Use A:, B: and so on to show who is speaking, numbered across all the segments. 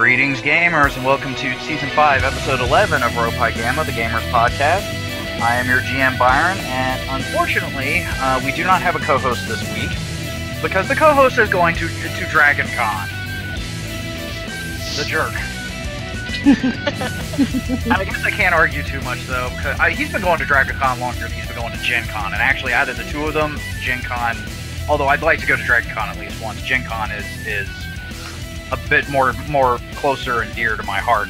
A: Greetings, gamers, and welcome to Season 5, Episode 11 of Ropai Gamma, the Gamers Podcast. I am your GM, Byron, and unfortunately, we do not have a co-host this week, because the co-host is going to DragonCon. The jerk. I guess I can't argue too much, though, because he's been going to DragonCon longer than he's been going to Gen Con, and actually, out of the two of them, Gen Con, although I'd like to go to DragonCon at least once, Gen Con is a bit more closer and dear to my heart.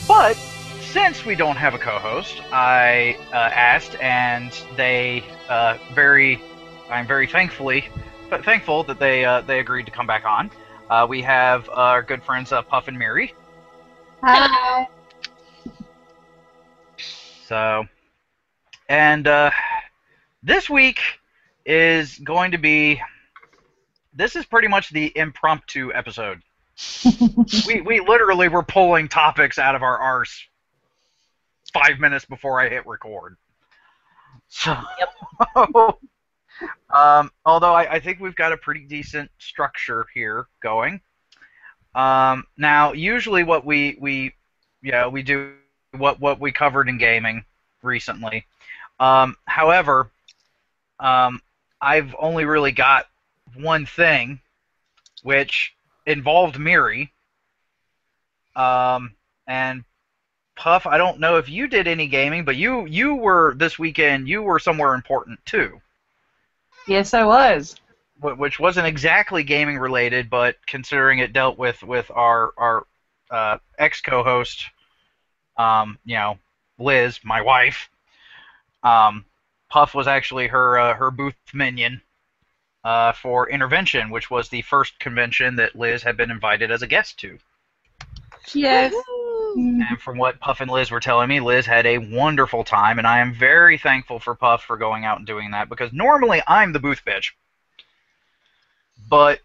A: But since we don't have a co-host, I asked, and they I'm very thankful that they agreed to come back on. We have our good friends Puff and Miri.
B: Hi.
A: So, and this week is going to be. This is pretty much the impromptu episode. we literally were pulling topics out of our arse 5 minutes before I hit record. So, yep. Although I think we've got a pretty decent structure here going. Now, usually what we do what we covered in gaming recently. However, I've only really got one thing, which involved Miri, and Puff, I don't know if you did any gaming, but you were this weekend. You were somewhere important too.
B: Yes, I was.
A: Which wasn't exactly gaming related, but considering it dealt with our ex co-host, Liz, my wife. Puff was actually her booth minion. For Intervention, which was the first convention that Liz had been invited as a guest to.
B: Yes.
A: And from what Puff and Liz were telling me, Liz had a wonderful time, and I am very thankful for Puff for going out and doing that, because normally I'm the booth bitch. But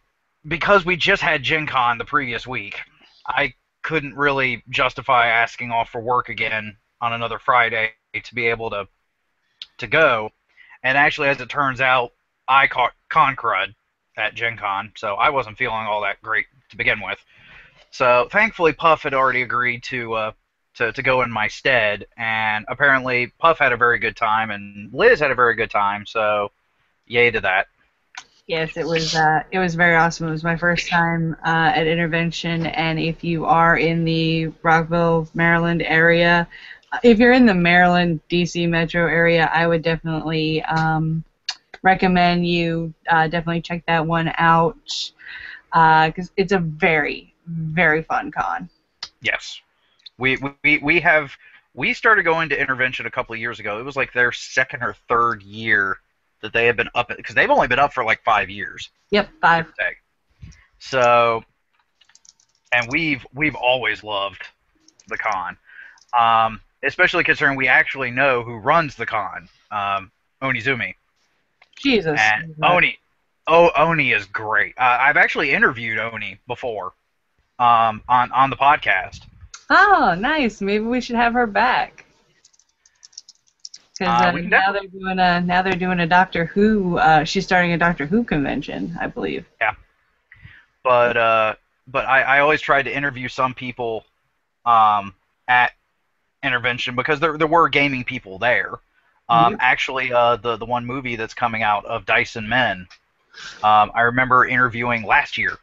A: because we just had Gen Con the previous week, I couldn't really justify asking off for work again on another Friday to be able to go. And actually, as it turns out, I caught con crud at Gen Con, so I wasn't feeling all that great to begin with. So thankfully, Puff had already agreed to go in my stead, and apparently Puff had a very good time, and Liz had a very good time. So, yay to that.
B: Yes, it was very awesome. It was my first time at Intervention, and if you are in the Rockville, Maryland area, if you're in the Maryland, D.C. metro area, I would definitely recommend you definitely check that one out, because it's a very, very fun con.
A: Yes, we started going to Intervention a couple of years ago. It was like their second or third year that they have been up, because they've only been up for like 5 years.
B: Yep, 5.
A: So, and we've always loved the con, especially considering we actually know who runs the con, Onizumi.
B: Jesus.
A: And Oni is great. I've actually interviewed Oni before, on the podcast.
B: Oh, nice. Maybe we should have her back. Because now they're doing a Doctor Who. She's starting a Doctor Who convention, I believe.
A: Yeah. But I always tried to interview some people at Intervention, because there were gaming people there. Actually, the one movie that's coming out of Dice and Men, I remember interviewing last year.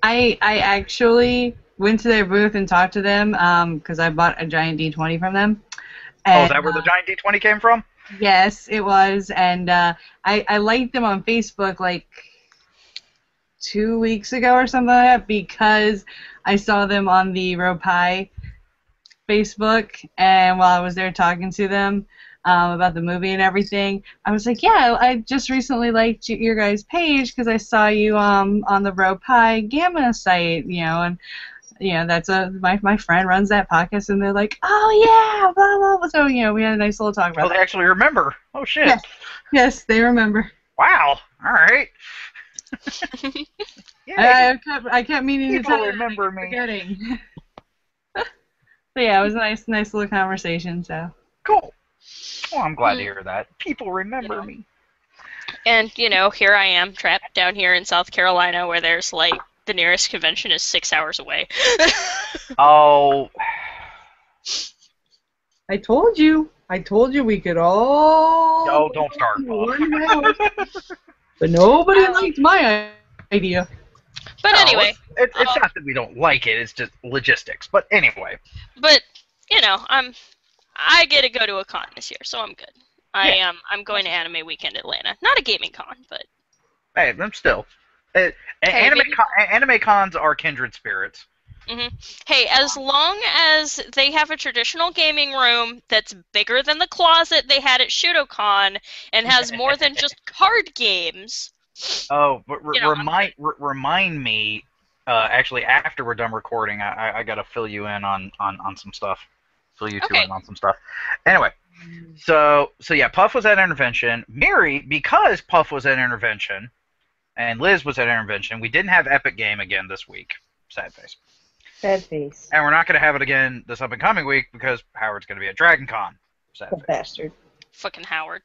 B: I actually went to their booth and talked to them, because I bought a giant D20 from them. And,
A: is that where the giant D20 came from?
B: Yes, it was, and I liked them on Facebook like 2 weeks ago or something like that, because I saw them on the Ropai Facebook, and while I was there talking to them about the movie and everything, I was like, yeah, I just recently liked your guys' page because I saw you on the Ropai Gamma site, and that's my friend runs that podcast, and they're like, oh yeah, blah blah blah. So we had a nice little talk about.
A: Oh, they actually remember. Oh shit.
B: Yes, they remember.
A: Wow. All right.
B: Yeah. I kept meaning
A: People
B: to tell
A: remember me.
B: Forgetting. So yeah, it was a nice little conversation. So
A: cool. Well, I'm glad to hear that. People remember me.
C: And here I am trapped down here in South Carolina, where there's like the nearest convention is 6 hours away.
A: Oh,
B: I told you we could all
A: no, don't start,
B: go
A: Puff.
B: to one house. But nobody liked my idea.
C: But
A: No,
C: anyway,
A: it's not that we don't like it. It's just logistics. But anyway,
C: but you know, I get to go to a con this year, so I'm good. I'm going to Anime Weekend Atlanta, not a gaming con, but
A: hey, I'm still. Anime cons are kindred spirits.
C: Hey, as long as they have a traditional gaming room that's bigger than the closet they had at Shudocon and has more than just card games.
A: Oh, but
C: You know,
A: remind me. Actually, after we're done recording, I gotta fill you in on some stuff. Fill you two
C: Okay.
A: in on some stuff. Anyway, so yeah, Puff was at Intervention. Miri, because Puff was at Intervention, and Liz was at Intervention, we didn't have Epic Game again this week. Sad face.
B: Sad face.
A: And we're not gonna have it again this up and coming week because Howard's gonna be at DragonCon. Sad face.
B: Bastard.
C: Fucking Howard.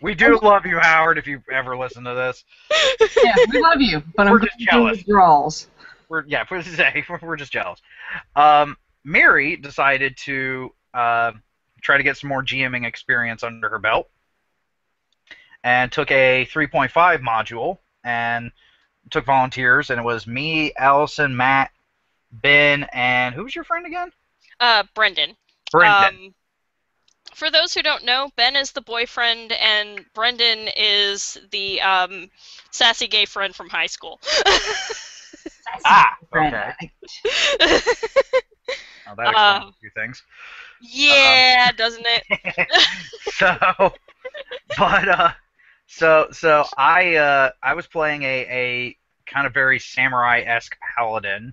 A: We do love you, Howard, if you ever listen to this.
B: Yeah, we love you, but
A: We're
B: I'm
A: just jealous.
B: withdrawals.
A: We're just jealous. Miri decided to try to get some more GMing experience under her belt, and took a 3.5 module and took volunteers, and it was me, Allison, Matt, Ben, and who was your friend again?
C: Brendan.
A: Brendan.
C: For those who don't know, Ben is the boyfriend, and Brendan is the sassy gay friend from high school.
A: Okay. Oh, that explains a few things.
C: Yeah, doesn't it?
A: So I was playing a kind of very samurai-esque paladin.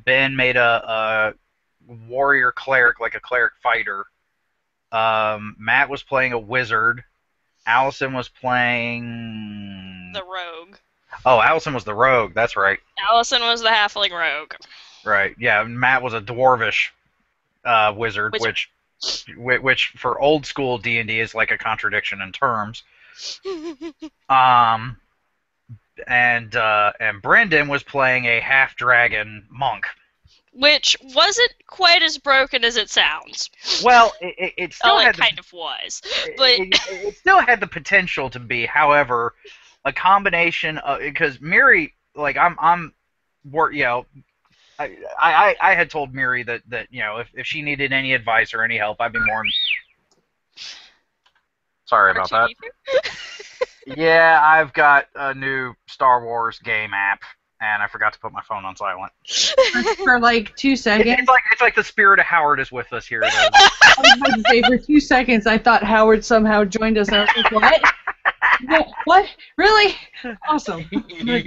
A: Ben made a warrior cleric, like a cleric fighter. Matt was playing a wizard. Allison was playing
C: The rogue.
A: Oh, Allison was the rogue. That's right.
C: Allison was the halfling rogue.
A: Right. Yeah. Matt was a dwarvish wizard, which for old school D&D is like a contradiction in terms. And Brendan was playing a half dragon monk.
C: Which wasn't quite as broken as it sounds.
A: Well, it still had
C: kind of was, but
A: it still had the potential to be. However, a combination of, because Miri, like I had told Miri that if she needed any advice or any help, I'd be more. Sorry about that. Yeah, I've got a new Star Wars game app, and I forgot to put my phone on silent.
B: For like 2 seconds.
A: It's like the spirit of Howard is with us here.
B: I was about to say, for 2 seconds, I thought Howard somehow joined us. And I was like, what? What? Really? Awesome.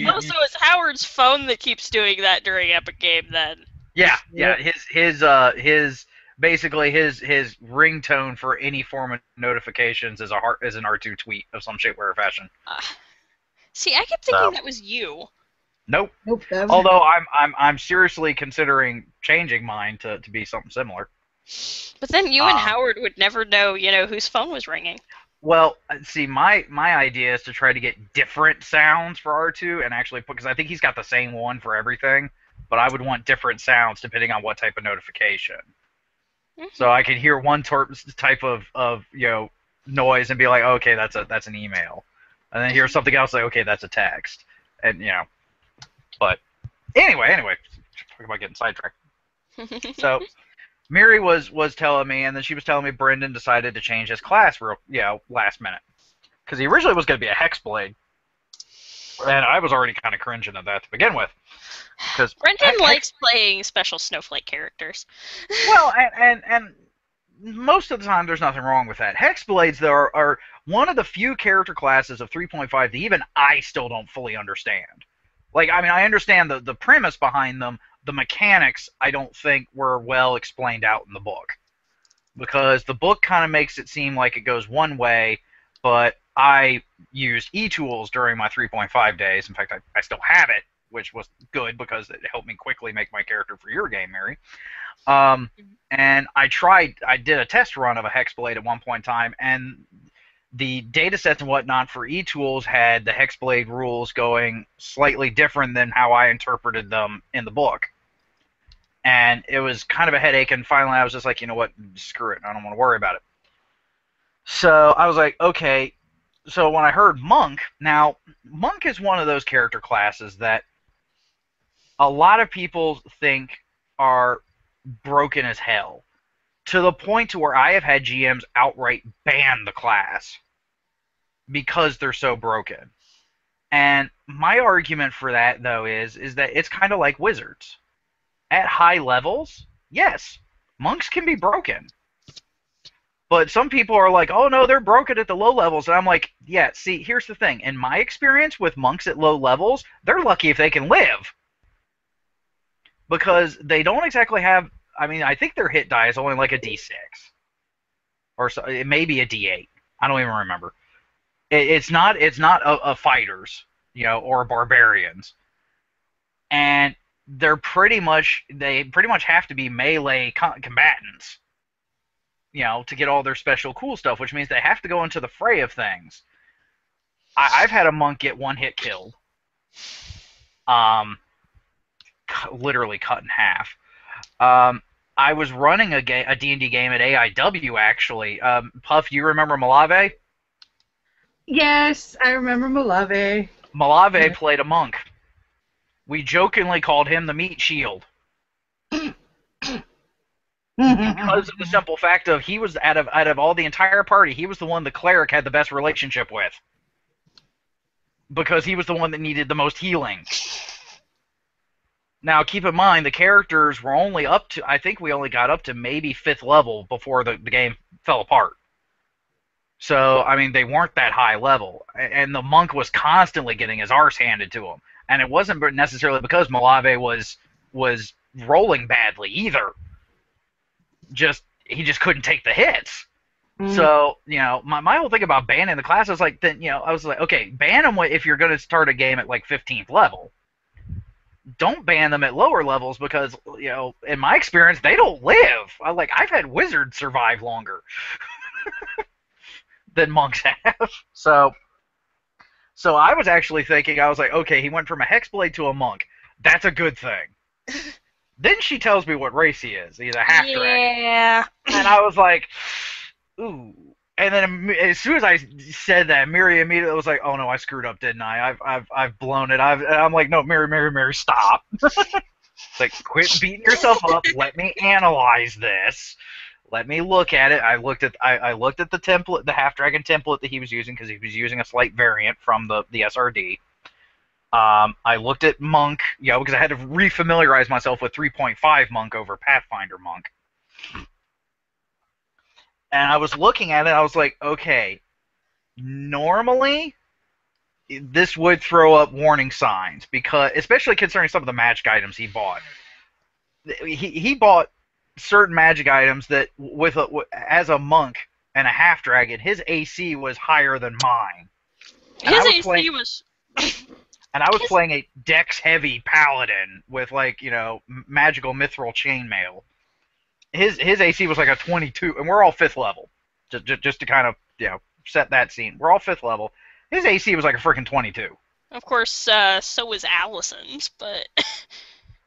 C: Also, it's Howard's phone that keeps doing that during Epic Game. Then.
A: Yeah. His basically his ringtone for any form of notifications is an R2 tweet of some shape, way, or fashion.
C: See, I kept thinking that was you.
A: Nope.
B: That was
A: Although I'm seriously considering changing mine to be something similar.
C: But then you and Howard would never know, whose phone was ringing.
A: Well, see, my idea is to try to get different sounds for R2 and actually put, because I think he's got the same one for everything, but I would want different sounds depending on what type of notification. Mm-hmm. So I could hear one type of noise and be like, oh, okay, that's an email, and then hear something else like, okay, that's a text, and But anyway, talk about getting sidetracked. So Miri was telling me, and then she was telling me Brendan decided to change his class last minute, because he originally was going to be a Hexblade, and I was already kind of cringing at that to begin with. Because
C: Brendan likes playing special snowflake characters.
A: Well, and most of the time there's nothing wrong with that. Hexblades, though, are one of the few character classes of 3.5 that even I still don't fully understand. Like, I mean, I understand the premise behind them. The mechanics, I don't think, were well explained out in the book. Because the book kind of makes it seem like it goes one way, but I used e-tools during my 3.5 days. In fact, I still have it, which was good because it helped me quickly make my character for your game, Mary. And I did a test run of a Hexblade at one point in time, and the data sets and whatnot for e-tools had the Hexblade rules going slightly different than how I interpreted them in the book. And it was kind of a headache, and finally I was just like, you know what, screw it, I don't want to worry about it. So I was like, okay. So when I heard Monk, now, Monk is one of those character classes that a lot of people think are broken as hell, to the point to where I have had GMs outright ban the class because they're so broken. And my argument for that, though, is that it's kind of like wizards. At high levels, yes, monks can be broken. But some people are like, oh no, they're broken at the low levels. And I'm like, yeah, see, here's the thing. In my experience with monks at low levels, they're lucky if they can live. Because they don't exactly have, I mean, I think their hit die is only like a D6. Or so, it may be a D8. I don't even remember. It's not a fighters, you know, or barbarians. And they pretty much have to be melee combatants, you know, to get all their special cool stuff, which means they have to go into the fray of things. I've had a monk get one hit killed, literally cut in half. I was running a D&D game at AIW, actually. Puff, you remember Malave?
B: Yes, I remember Malave.
A: Malave played a monk. We jokingly called him the Meat Shield. Because of the simple fact of he was, out of all the entire party, he was the one the cleric had the best relationship with. Because he was the one that needed the most healing. Now, keep in mind, the characters were only up to, I think we only got up to maybe 5th level before the game fell apart. So, I mean, they weren't that high level. And the monk was constantly getting his arse handed to him. And it wasn't necessarily because Malave was rolling badly either. He just couldn't take the hits. So, you know, my whole thing about banning the class was like, then, you know, I was like, okay, ban them if you're going to start a game at like 15th level. Don't ban them at lower levels because, you know, in my experience, they don't live. I've had wizards survive longer than monks have. So I was actually thinking, I was like, okay, he went from a hexblade to a monk. That's a good thing. Then she tells me what race he is. He's a half-dragon.
C: Yeah.
A: And I was like, ooh. And then as soon as I said that, Miri immediately was like, oh no, I screwed up, didn't I? I've blown it. I'm like, no, Miri, stop. It's like, quit beating yourself up. Let me analyze this. Let me look at it. I looked at the template, the half-dragon template that he was using, because he was using a slight variant from the SRD. I looked at Monk, you know, because I had to refamiliarize myself with 3.5 Monk over Pathfinder Monk. And I was looking at it, I was like, okay, normally this would throw up warning signs, because, especially concerning some of the magic items he bought. He bought certain magic items that, as a monk and a half-dragon, his AC was higher than mine. And
C: His AC was...
A: And I was playing a dex-heavy paladin with, like, you know, magical mithril chainmail. His AC was like a 22, and we're all 5th level. Just to kind of, you know, set that scene. We're all 5th level. His AC was like a freaking 22.
C: Of course, so was Allison's, but...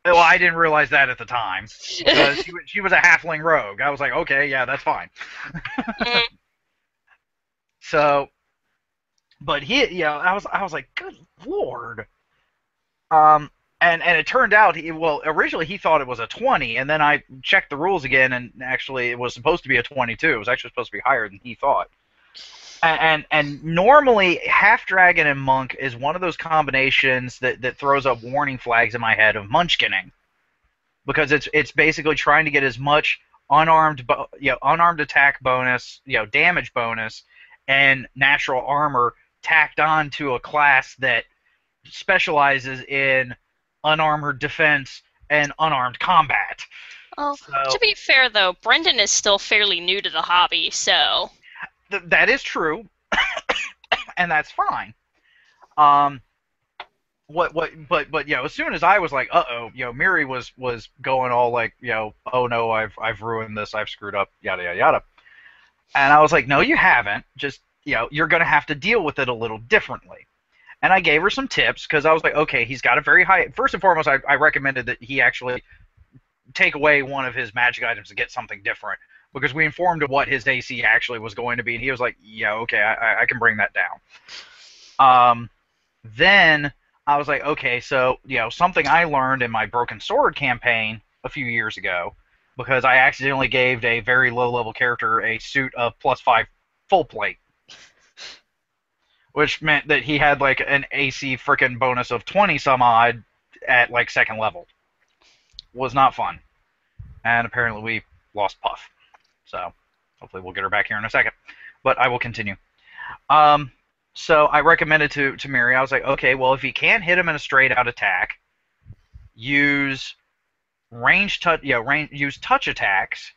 A: Well, I didn't realize that at the time. Because she was a halfling rogue. I was like, okay, yeah, that's fine. So, but he, you know, I was like, good lord. And it turned out, originally he thought it was a 20, and then I checked the rules again, and actually it was supposed to be a 22. It was actually supposed to be higher than he thought. And normally, half-dragon and monk is one of those combinations that throws up warning flags in my head of munchkinning. Because it's basically trying to get as much unarmed attack bonus, you know, damage bonus, and natural armor tacked on to a class that specializes in unarmored defense and unarmed combat.
C: Oh, to be fair though, Brendan is still fairly new to the hobby, so...
A: That is true, and that's fine. But you know, as soon as I was like, uh-oh, you know, Miri was going all like, you know, oh no, I've ruined this, I've screwed up, yada yada yada. And I was like, no, you haven't. Just you're going to have to deal with it a little differently. And I gave her some tips because I was like, okay, he's got a very high. First and foremost, I recommended that he actually take away one of his magic items to get something different because we informed him what his AC actually was going to be, and he was like, yeah, okay, I can bring that down. Then I was like, okay, so something I learned in my Broken Sword campaign a few years ago, because I accidentally gave a very low-level character a suit of +5 full plate, which meant that he had like an AC frickin' bonus of 20 some odd at like 2nd level. Was not fun. And apparently we lost Puff. So hopefully we'll get her back here in a second. But I will continue. So I recommended to Miri, I was like, okay, well, if he can't hit him in a straight-out attack, use use touch attacks,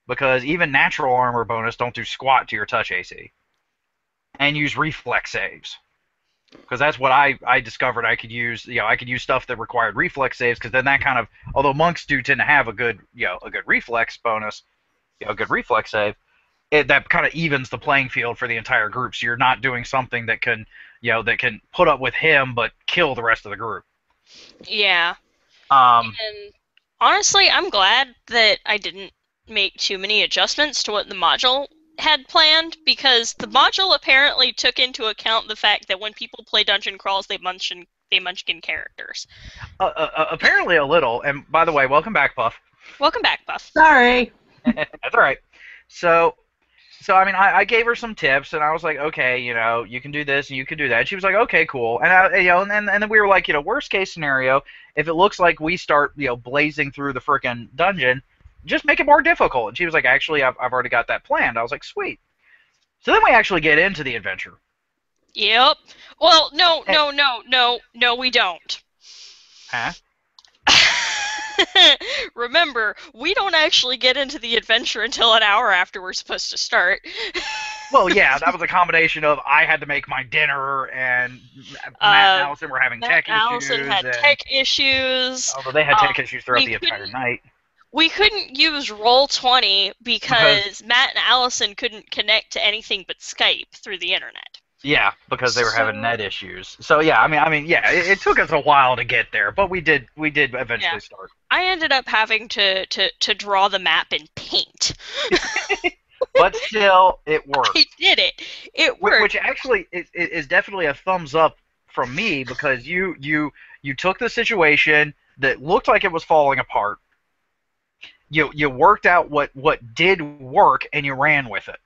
A: because even natural armor bonus don't do squat to your touch AC. And use reflex saves, because that's what I discovered I could use. I could use stuff that required reflex saves, because then that kind of, although monks do tend to have a good reflex bonus, a good reflex save, that kind of evens the playing field for the entire group. So you're not doing something that can put up with him but kill the rest of the group.
C: Yeah. And honestly, I'm glad that I didn't make too many adjustments to what the module had planned, because the module apparently took into account the fact that when people play dungeon crawls, they munchkin characters.
A: Apparently a little. And by the way, welcome back, Puff.
C: Welcome back, Puff.
B: Sorry.
A: That's all right. So I mean, I gave her some tips, and I was like, okay, you can do this and you can do that. And she was like, okay, cool. And and then we were like, worst case scenario, if it looks like we start blazing through the frickin' dungeon, just make it more difficult. And she was like, actually, I've already got that planned. I was like, sweet. So then we actually get into the adventure.
C: Yep. Well, no, we don't.
A: Huh?
C: Remember, we don't actually get into the adventure until an hour after we're supposed to start.
A: Well, yeah, that was a combination of I had to make my dinner, and Matt and Allison were having tech issues.
C: Allison had tech issues.
A: Although they had tech issues throughout the entire night.
C: We couldn't use Roll20 because Matt and Allison couldn't connect to anything but Skype through the internet.
A: Yeah, because they were having net issues. So yeah, I mean, yeah, it took us a while to get there, but we did eventually start.
C: I ended up having to draw the map in Paint.
A: But still, it worked.
C: I did it. It worked.
A: Which actually is definitely a thumbs up from me, because you took the situation that looked like it was falling apart. You worked out what did work, and you ran with it,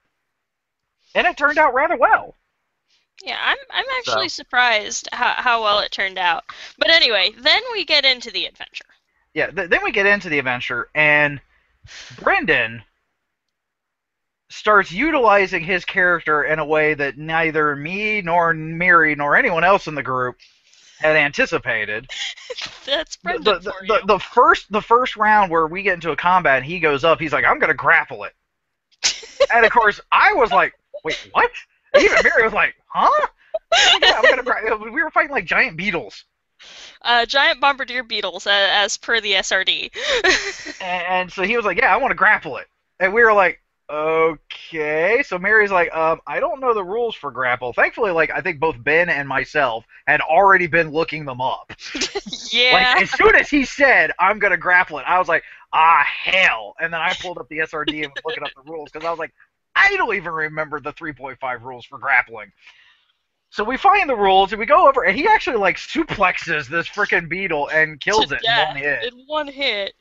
A: and it turned out rather well.
C: Yeah, I'm actually surprised how well it turned out. But anyway, then we get into the adventure.
A: Yeah, then we get into the adventure, and Brendan starts utilizing his character in a way that neither me nor Miri nor anyone else in the group had anticipated.
C: That's Brendan for you.
A: The first round where we get into a combat and he goes up, he's like, I'm going to grapple it. And of course, I was like, wait, what? And even Miri was like, huh? Yeah, we were fighting like giant beetles.
C: Giant bombardier beetles, as per the SRD.
A: And so he was like, yeah, I want to grapple it. And we were like, okay. So Mary's like, I don't know the rules for grapple. Thankfully, like, I think both Ben and myself had already been looking them up.
C: Yeah.
A: Like, as soon as he said, I'm going to grapple it, I was like, hell. And then I pulled up the SRD and was looking up the rules, because I was like, I don't even remember the 3.5 rules for grappling. So we find the rules, and we go over, and he actually, like, suplexes this frickin' beetle and kills it in one hit.
C: In one hit.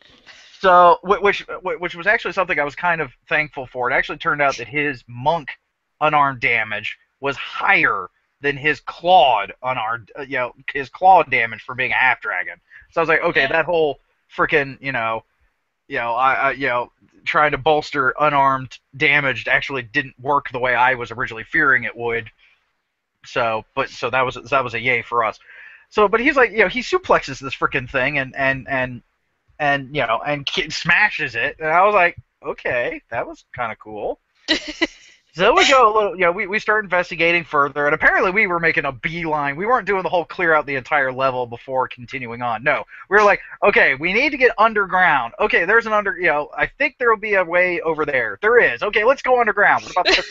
A: So, which was actually something I was kind of thankful for. It actually turned out that his monk unarmed damage was higher than his clawed unarmed, his clawed damage for being a half dragon. So I was like, okay, that whole frickin', trying to bolster unarmed damage actually didn't work the way I was originally fearing it would. So that was a yay for us. So, but he's like, he suplexes this frickin' thing and smashes it, and I was like, okay, that was kind of cool. So we go a little, we start investigating further, and apparently we were making a beeline. We weren't doing the whole clear out the entire level before continuing on. No, we were like, okay, we need to get underground. Okay, there's an I think there will be a way over there. There is. Okay, let's go underground. What about this?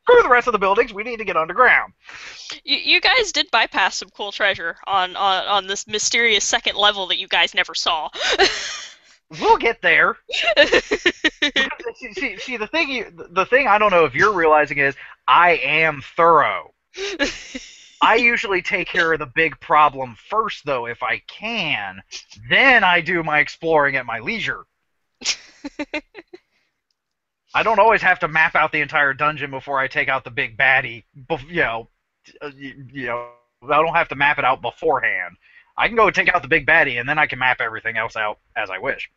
A: Screw the rest of the buildings. We need to get underground.
C: You guys did bypass some cool treasure on this mysterious second level that you guys never saw.
A: We'll get there. See, the thing I don't know if you're realizing is I am thorough. I usually take care of the big problem first, though, if I can. Then I do my exploring at my leisure. I don't always have to map out the entire dungeon before I take out the big baddie. I don't have to map it out beforehand. I can go take out the big baddie, and then I can map everything else out as I wish.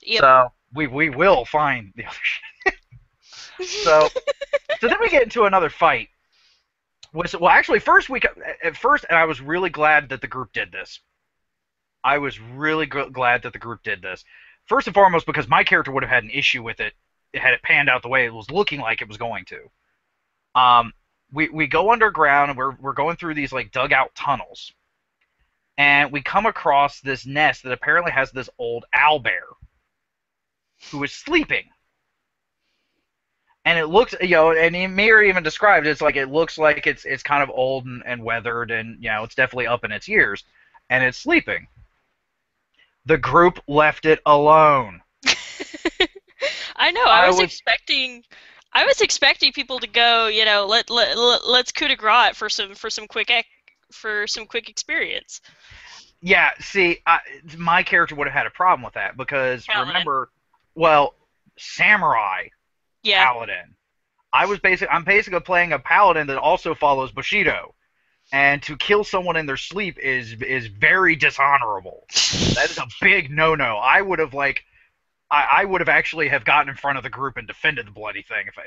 C: Yep.
A: So we will find the other shit. So then we get into another fight. Well, actually, at first, and I was really glad that the group did this. I was really glad that the group did this. First and foremost, because my character would have had an issue with it had it panned out the way it was looking like it was going to. We go underground, and we're going through these like dugout tunnels, and we come across this nest that apparently has this old owlbear who is sleeping. And it looks, and Miri even described it, it looks like it's kind of old and weathered, and it's definitely up in its years, and it's sleeping. The group left it alone.
C: I know. I was expecting people to go. Let's coup de grace it for some quick experience.
A: Yeah. See, my character would have had a problem with that because
C: Paladin.
A: Remember, samurai.
C: Yeah.
A: Paladin. I'm basically playing a paladin that also follows Bushido, and to kill someone in their sleep is very dishonorable. That is a big no-no. I would have actually have gotten in front of the group and defended the bloody thing if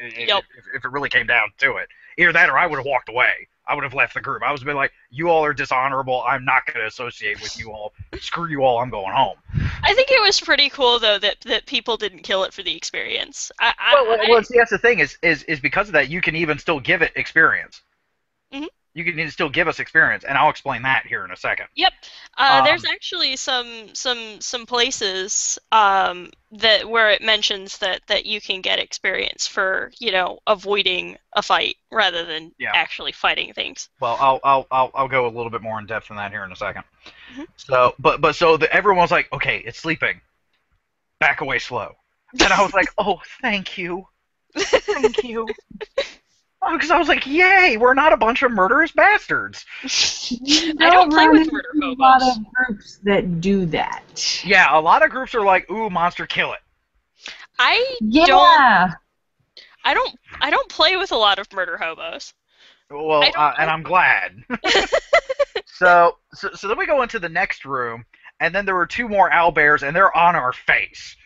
A: it really came down to it. Either that or I would have walked away. I would have left the group. I would have been like, you all are dishonorable. I'm not going to associate with you all. Screw you all. I'm going home.
C: I think it was pretty cool, though, that people didn't kill it for the experience.
A: See, that's the thing is because of that, you can even still give it experience.
C: Mm-hmm.
A: You can still give us experience, and I'll explain that here in a second.
C: Yep. There's actually some places where it mentions that you can get experience for avoiding a fight rather than actually fighting things.
A: Well, I'll go a little bit more in depth than that here in a second.
C: Mm-hmm.
A: So everyone's like, okay, it's sleeping. Back away slow. And I was like, oh, thank you. Because I was like, yay, we're not a bunch of murderous bastards.
C: I don't play with murder hobos.
B: A lot of groups that do that.
A: Yeah, a lot of groups are like, ooh, monster, kill it.
C: I don't play with a lot of murder hobos.
A: Well, and I'm glad. So then we go into the next room, and then there were two more owlbears, and they're on our face.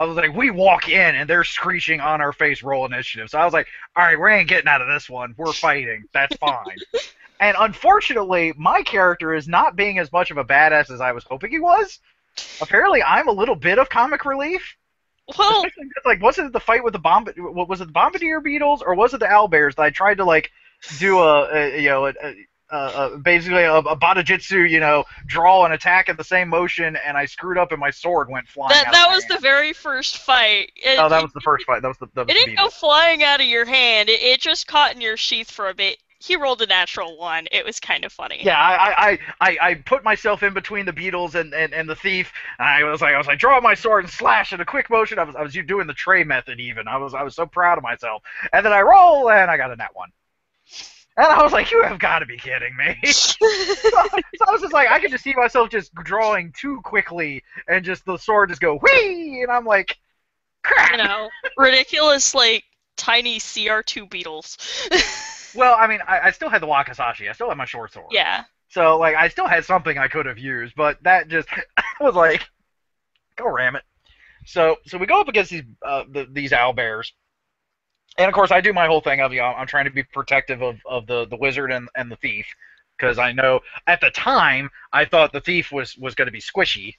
A: I was like, we walk in, and they're screeching on our face, roll initiative. So I was like, all right, we ain't getting out of this one. We're fighting. That's fine. And unfortunately, my character is not being as much of a badass as I was hoping he was. Apparently, I'm a little bit of comic relief.
C: Well,
A: wasn't it the fight with was it the bombardier beetles, or was it the owlbears that I tried to do basically a Badajitsu, draw and attack in the same motion, and I screwed up and my sword went flying out.
C: That was the very first fight.
A: That was the first fight. That was
C: it didn't go flying out of your hand. It just caught in your sheath for a bit. He rolled a natural 1. It was kind of funny.
A: Yeah, I put myself in between the beetles and the thief, and I was like, draw my sword and slash in a quick motion. I was doing the Trey method even. I was so proud of myself. And then I roll, and I got a nat 1. And I was like, you have got to be kidding me. So I was just like, I could just see myself just drawing too quickly, and just the sword just go, whee! And I'm like, crap!
C: Ridiculous, tiny CR2 beetles.
A: Well, I mean, I still had the Wakasashi. I still had my short sword.
C: Yeah.
A: So, I still had something I could have used, but that just was like, go ram it. So we go up against these owlbears. And of course, I do my whole thing of I'm trying to be protective of the wizard and the thief, because I know at the time I thought the thief was going to be squishy,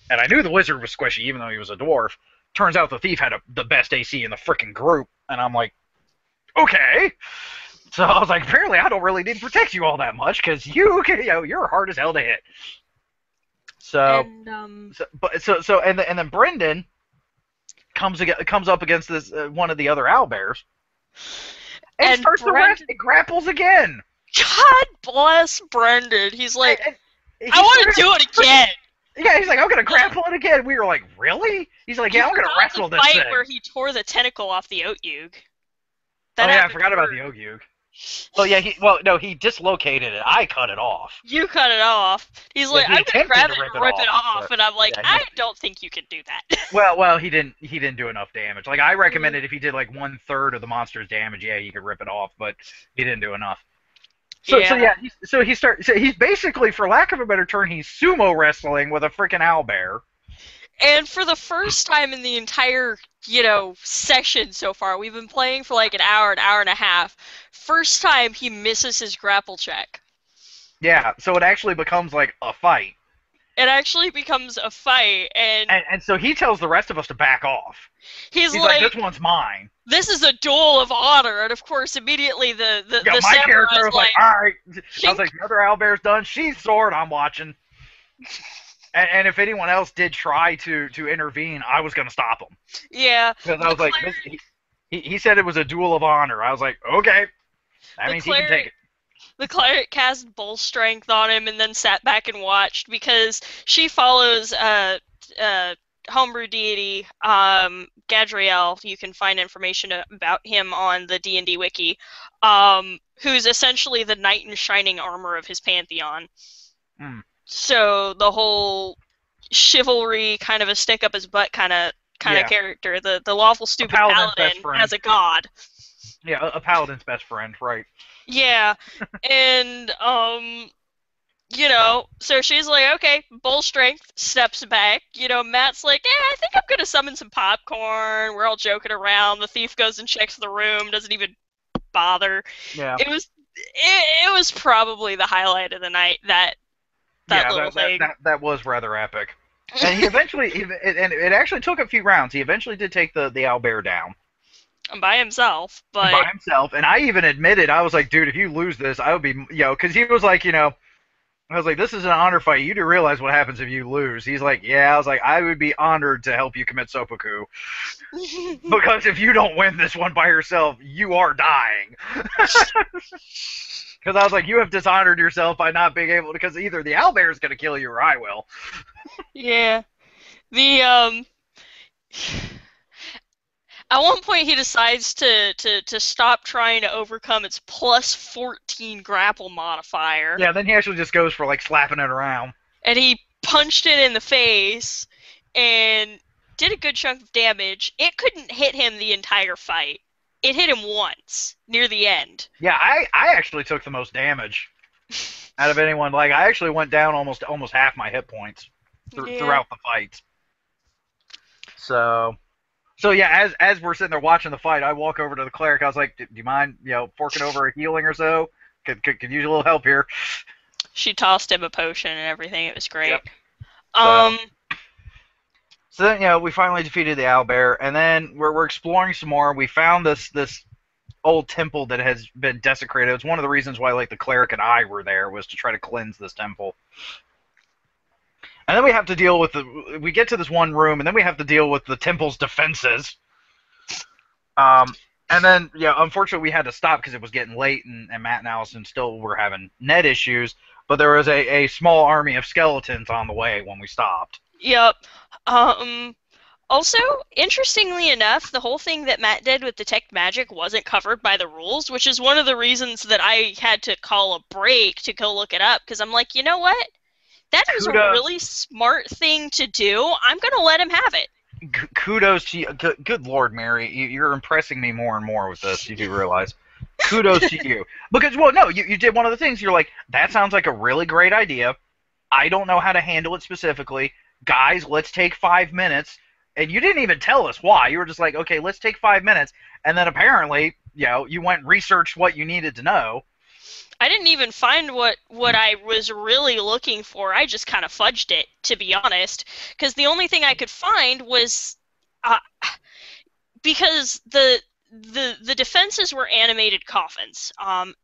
A: and I knew the wizard was squishy even though he was a dwarf. Turns out the thief had the best AC in the frickin' group, and I'm like, okay. So I was like, apparently I don't really need to protect you all that much, because you're hard as hell to hit. And then Brendan comes up against this one of the other owlbears, And starts the rest. It grapples again.
C: God bless Brendan. He's like,
A: and
C: I want to do it again.
A: Yeah, he's like, I'm gonna grapple it again. We were like, really? He's like, yeah, I'm gonna wrestle this thing.
C: Where he tore the tentacle off the Oat-Yug.
A: I forgot about the Oat-Yug. Well, yeah, he dislocated it. I cut it off.
C: You cut it off. He's like, I'm gonna grab it and rip it off, and I'm like, I don't think you can do that.
A: Well, he didn't do enough damage. Like, I recommended if he did like 1/3 of the monster's damage, yeah, you could rip it off, but he didn't do enough. So he's basically, for lack of a better term, he's sumo wrestling with a freaking owlbear.
C: And for the first time in the entire, session so far, we've been playing for like an hour and a half. First time he misses his grapple check.
A: Yeah, so it actually becomes like a fight.
C: It actually becomes a fight,
A: and so he tells the rest of us to back off.
C: He's like,
A: this one's mine.
C: This is a duel of honor, and of course, immediately the
A: my character was like, all right. I was like, the other owlbear's done. She's sword. I'm watching. And if anyone else did try to intervene, I was going to stop him.
C: Yeah.
A: Because I was like, he said it was a duel of honor. I was like, okay. That means he can take it.
C: The cleric cast bull strength on him and then sat back and watched because she follows homebrew deity Gadriel. You can find information about him on the D&D wiki, who's essentially the knight in shining armor of his pantheon.
A: Mm.
C: So the whole chivalry, kind of a stick up his butt kind of character, the lawful stupid paladin as a god.
A: Yeah, a paladin's best friend, right?
C: Yeah, and so she's like, okay, bull strength, steps back. Matt's like, I think I'm gonna summon some popcorn. We're all joking around. The thief goes and checks the room, doesn't even bother.
A: Yeah.
C: It was probably the highlight of the night. That little thing.
A: That was rather epic. And he eventually, and it actually took a few rounds. He eventually did take the owlbear down.
C: By himself, but...
A: By himself, and I even admitted, I was like, dude, if you lose this, I would be, because he was like, I was like, this is an honor fight. You do realize what happens if you lose. He's like, yeah. I was like, I would be honored to help you commit seppuku. Because if you don't win this one by yourself, you are dying. Because I was like, you have dishonored yourself by not being able to, because either the owlbear is going to kill you or I will.
C: Yeah. At one point, he decides to stop trying to overcome its +14 grapple modifier.
A: Yeah, then he actually just goes for, like, slapping it around.
C: And he punched it in the face and did a good chunk of damage. It couldn't hit him the entire fight. It hit him once, near the end.
A: Yeah, I actually took the most damage out of anyone. Like, I actually went down almost half my hit points throughout the fight. So yeah, as we're sitting there watching the fight, I walk over to the cleric. I was like, "Do you mind, forking over a healing or so? Could use a little help here."
C: She tossed him a potion and everything. It was great.
A: Yep. So then, we finally defeated the owlbear, and then we're exploring some more. We found this old temple that has been desecrated. It's one of the reasons why, like, the cleric and I were there, was to try to cleanse this temple. And then we have to deal with we get to this one room, and then we have to deal with the temple's defenses. And then, unfortunately we had to stop because it was getting late, and Matt and Allison still were having net issues, but there was a small army of skeletons on the way when we stopped.
C: Yep. Also, interestingly enough, the whole thing that Matt did with Detect Magic wasn't covered by the rules, which is one of the reasons that I had to call a break to go look it up, because I'm like, you know what? That is a really smart thing to do. I'm going to let him have it.
A: Kudos to you. Good Lord, Mary. You're impressing me more and more with this. You do realize. Kudos to you. Because, well, no, you did one of the things. You're like, that sounds like a really great idea. I don't know how to handle it specifically. Guys, let's take 5 minutes. And you didn't even tell us why. You were just like, okay, let's take 5 minutes. And then apparently, you went and researched what you needed to know.
C: I didn't even find what I was really looking for. I just kind of fudged it, to be honest, because the only thing I could find was because the defenses were animated coffins.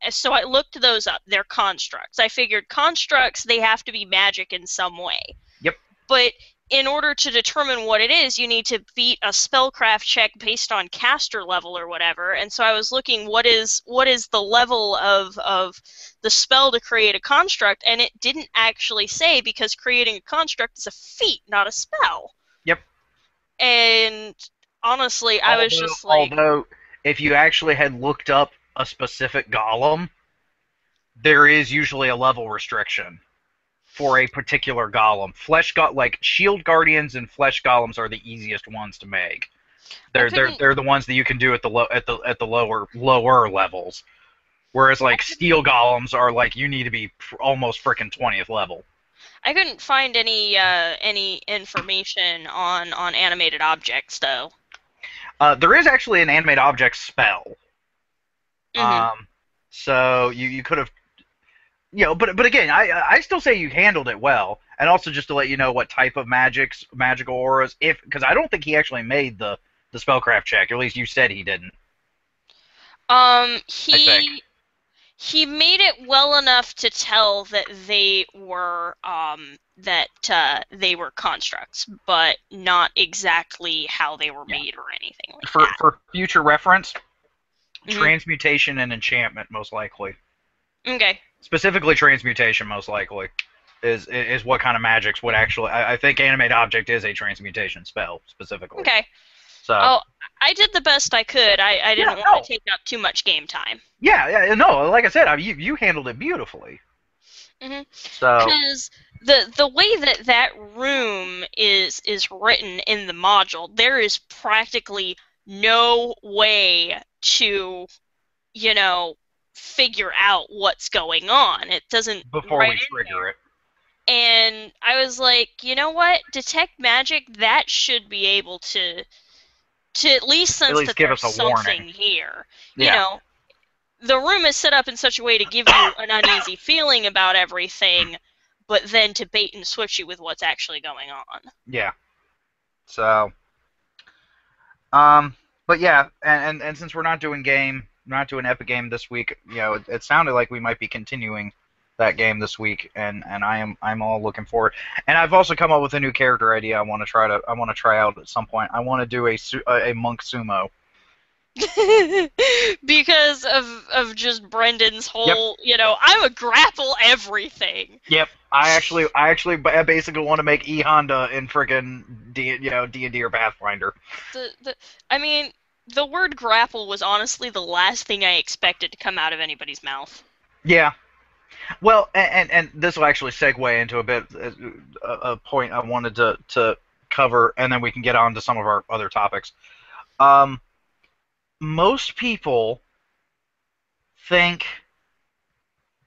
C: So I looked those up. They're constructs. I figured constructs, they have to be magic in some way.
A: Yep.
C: But in order to determine what it is, you need to beat a spellcraft check based on caster level or whatever. And so I was looking, what is the level of the spell to create a construct, and it didn't actually say, because creating a construct is a feat, not a spell.
A: Yep.
C: And honestly, I was just like...
A: Although, if you actually had looked up a specific golem, there is usually a level restriction for a particular golem. Like shield guardians and flesh golems are the easiest ones to make. They're the ones that you can do at the lower levels. Whereas like steel golems are like, you need to be almost frickin' 20th level.
C: I couldn't find any information on animated objects though.
A: There is actually an animate object spell.
C: Mm-hmm.
A: So you could have, but again, I still say you handled it well. And also, just to let you know what type of magical auras, because I don't think he actually made the spellcraft check. Or at least you said he didn't.
C: He made it well enough to tell that they were constructs, but not exactly how they were made or anything like that.
A: For future reference, transmutation and enchantment most likely.
C: Okay.
A: Specifically, transmutation most likely is what kind of magics would actually. I think animate object is a transmutation spell specifically.
C: Okay.
A: So.
C: I did the best I could. I didn't want to take up too much game time.
A: Yeah, no. Like I said, you handled it beautifully.
C: Mm-hmm.
A: So.
C: Because the way that room is written in the module, there is practically no way to, figure out what's going on. It doesn't.
A: Before we trigger it.
C: And I was like, you know what? Detect magic, that should be able to at least sense that
A: give
C: there's
A: us a
C: something
A: warning
C: here.
A: Yeah.
C: The room is set up in such a way to give you an uneasy feeling about everything, but then to bait and switch you with what's actually going on.
A: Yeah. So. But yeah, and since we're not doing Epic Game this week, it sounded like we might be continuing that game this week, and I'm all looking forward. And I've also come up with a new character idea I want to try out at some point. I want to do a monk sumo.
C: Because of just Brendan's whole, I'm a grapple everything.
A: Yep. I actually basically want to make E Honda in friggin' D&D or Pathfinder.
C: The word grapple was honestly the last thing I expected to come out of anybody's mouth.
A: Yeah. Well, and this will actually segue into a point I wanted to cover, and then we can get on to some of our other topics. Most people think,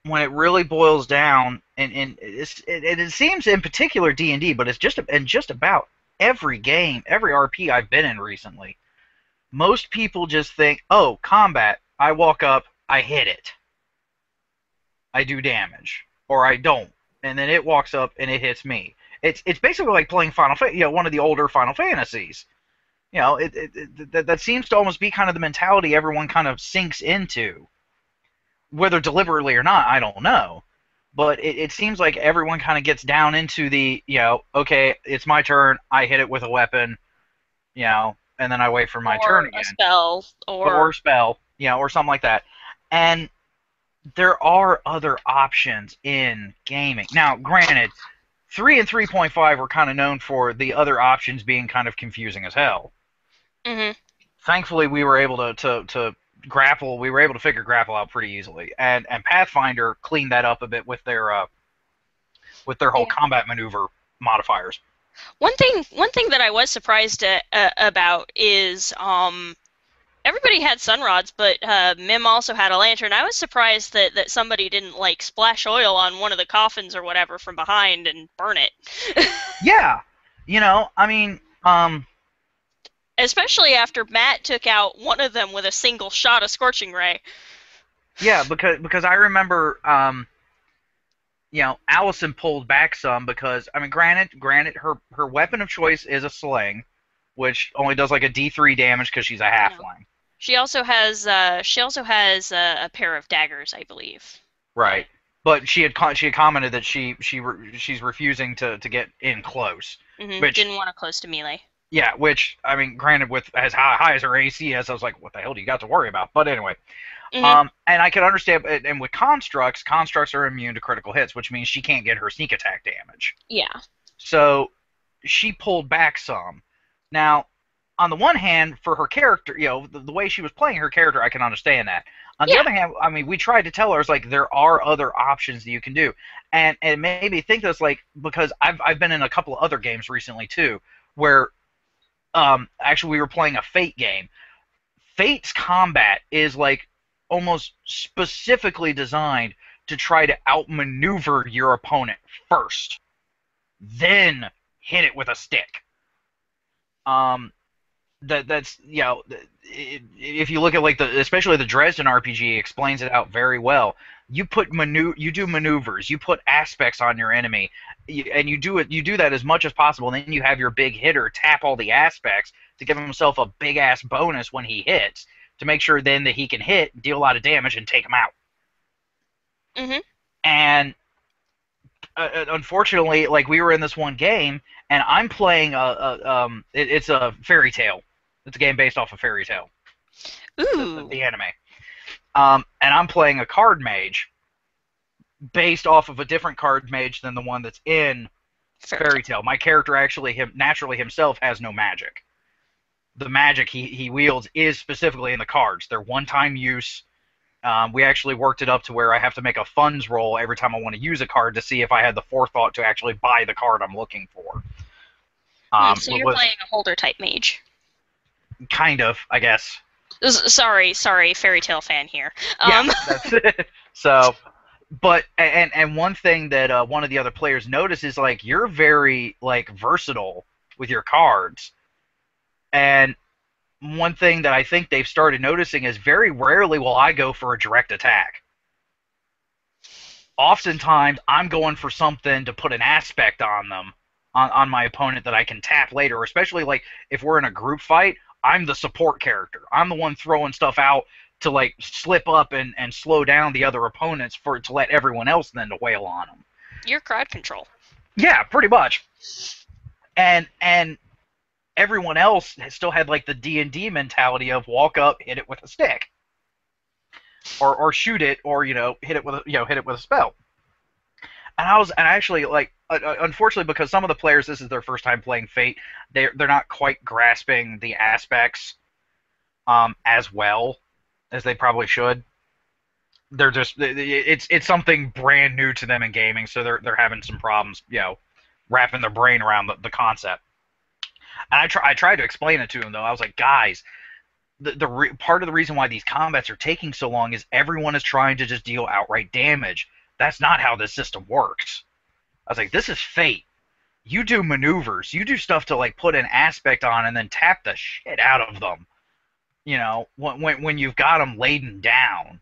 A: when it really boils down, and it seems in particular D&D, but it's just about every game, every RP I've been in recently, most people just think, oh, combat, I walk up, I hit it. I do damage, or I don't, and then it walks up and it hits me. It's basically like playing one of the older Final Fantasies. That seems to almost be kind of the mentality everyone kind of sinks into. Whether deliberately or not, I don't know. But it seems like everyone kind of gets down into the, okay, it's my turn, I hit it with a weapon, and then I wait for my turn again. Or a spell, or something like that. And there are other options in gaming. Now, granted, 3 and 3.5 were kind of known for the other options being kind of confusing as hell.
C: Mm-hmm.
A: Thankfully, we were able to grapple. We were able to figure grapple out pretty easily, and Pathfinder cleaned that up a bit with their whole combat maneuver modifiers.
C: One thing that I was surprised about is everybody had sunrods, but Mim also had a lantern. I was surprised that somebody didn't splash oil on one of the coffins or whatever from behind and burn it.
A: Yeah,
C: especially after Matt took out one of them with a single shot of Scorching Ray.
A: Yeah, because I remember, Allison pulled back some because, granted, her weapon of choice is a sling, which only does a D3 damage because she's a halfling.
C: She also has a pair of daggers, I believe.
A: Right, but she had commented that she's refusing to get in close.
C: Which didn't want to close to melee.
A: Yeah, which, I mean, granted, with as high as her AC is, I was like, what the hell do you got to worry about? But anyway. And I can understand, and with constructs are immune to critical hits, which means she can't get her sneak attack damage.
C: Yeah.
A: So she pulled back some. Now, on the one hand, for her character, the way she was playing her character, I can understand that. On the other hand, I mean, we tried to tell her, it's like, there are other options that you can do. And it made me think this, like, because I've been in a couple of other games recently, too, where actually we were playing a Fate game. Fate's combat is, like, almost specifically designed to try to outmaneuver your opponent first, then hit it with a stick. That's if you look at, like, especially the Dresden RPG explains it out very well. You do maneuvers, you put aspects on your enemy, and you do that as much as possible. And then you have your big hitter tap all the aspects to give himself a big ass bonus when he hits, to make sure then that he can hit, deal a lot of damage, and take him out. And unfortunately, like, we were in this one game, and I'm playing it's a Fairy Tail. It's a game based off of Fairy Tail.
C: Ooh.
A: The anime. And I'm playing a card mage based off of a different card mage than the one that's in Fairy Tail. My character actually naturally himself has no magic. The magic he wields is specifically in the cards. They're one-time use. We actually worked it up to where I have to make a funds roll every time I want to use a card to see if I had the forethought to actually buy the card I'm looking for.
C: So you're playing a holder-type mage.
A: Kind of, I guess.
C: Sorry, Fairy Tail fan here.
A: Yeah, that's it. So, but, and one thing that one of the other players noticed is, like, you're very, like, versatile with your cards. And one thing that I think they've started noticing is very rarely will I go for a direct attack. Oftentimes, I'm going for something to put an aspect on them, on my opponent, that I can tap later, especially, like, if we're in a group fight. I'm the support character. I'm the one throwing stuff out to, like, slip up and slow down the other opponents to let everyone else then to wail on them.
C: You're crowd control.
A: Yeah, pretty much. And everyone else has still had, like, the D&D mentality of walk up, hit it with a stick, or shoot it, or hit it with a spell. And I actually, like, unfortunately, because some of the players, this is their first time playing Fate, they're not quite grasping the aspects as well as they probably should. They're just, it's something brand new to them in gaming, so they're having some problems, wrapping their brain around the concept. And I tried to explain it to them, though. I was like, guys, part of the reason why these combats are taking so long is everyone is trying to just deal outright damage. That's not how this system works. I was like, this is Fate. You do maneuvers. You do stuff to, like, put an aspect on and then tap the shit out of them. When you've got them laden down.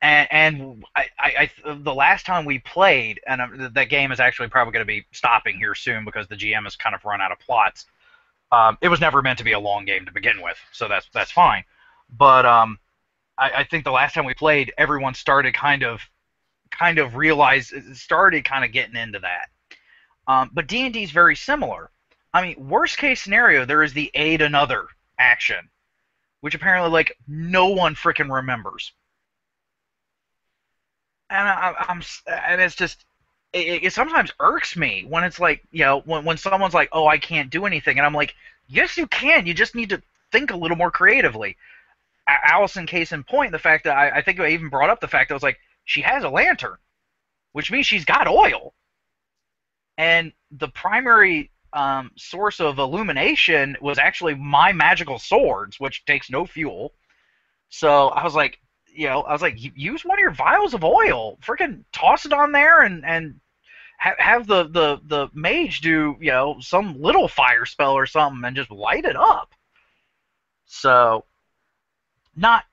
A: And the last time we played, and that game is actually probably going to be stopping here soon because the GM has kind of run out of plots. It was never meant to be a long game to begin with, so that's fine. But I think the last time we played, everyone started kind of getting into that. But D&D is very similar. I mean, worst case scenario, there is the aid another action, which apparently, like, no one freaking remembers. And and it's just, it sometimes irks me when it's like, when someone's like, oh, I can't do anything, and I'm like, yes, you can. You just need to think a little more creatively. Allison, case in point, the fact that I think I even brought up the fact that I was like, she has a lantern, which means she's got oil. And the primary source of illumination was actually my magical swords, which takes no fuel. So I was like, use one of your vials of oil. Freaking toss it on there and have the mage do, some little fire spell or something and just light it up. So, not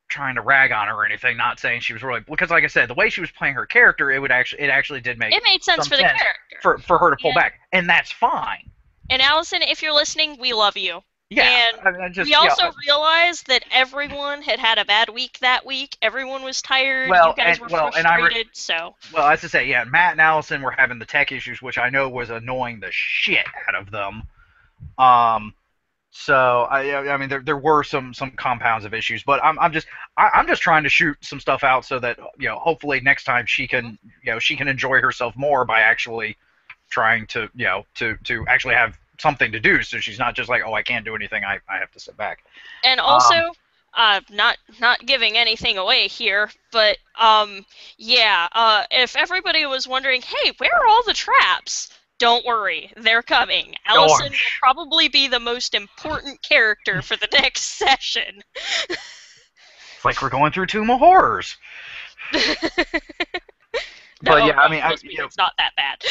A: trying to rag on her or anything, not saying she was really, because like I said, the way she was playing her character, it actually did make,
C: it made sense for the character
A: for her to pull back, and that's fine.
C: And Allison, if you're listening, we love you.
A: Yeah,
C: And we also realized that everyone had a bad week that week. Everyone was tired. You guys were frustrated.
A: Well, as I say, yeah, Matt and Allison were having the tech issues, which I know was annoying the shit out of them. So I mean, there were some compounds of issues, but I'm just trying to shoot some stuff out so that hopefully next time she can she can enjoy herself more by actually trying to to actually have something to do, so she's not just like, oh, I can't do anything, I have to sit back.
C: And also, not giving anything away here, but if everybody was wondering, hey, where are all the traps? Don't worry, they're coming. Allison will probably be the most important character for the next session.
A: It's like we're going through Tomb of Horrors. But yeah, I mean,
C: it's not that bad.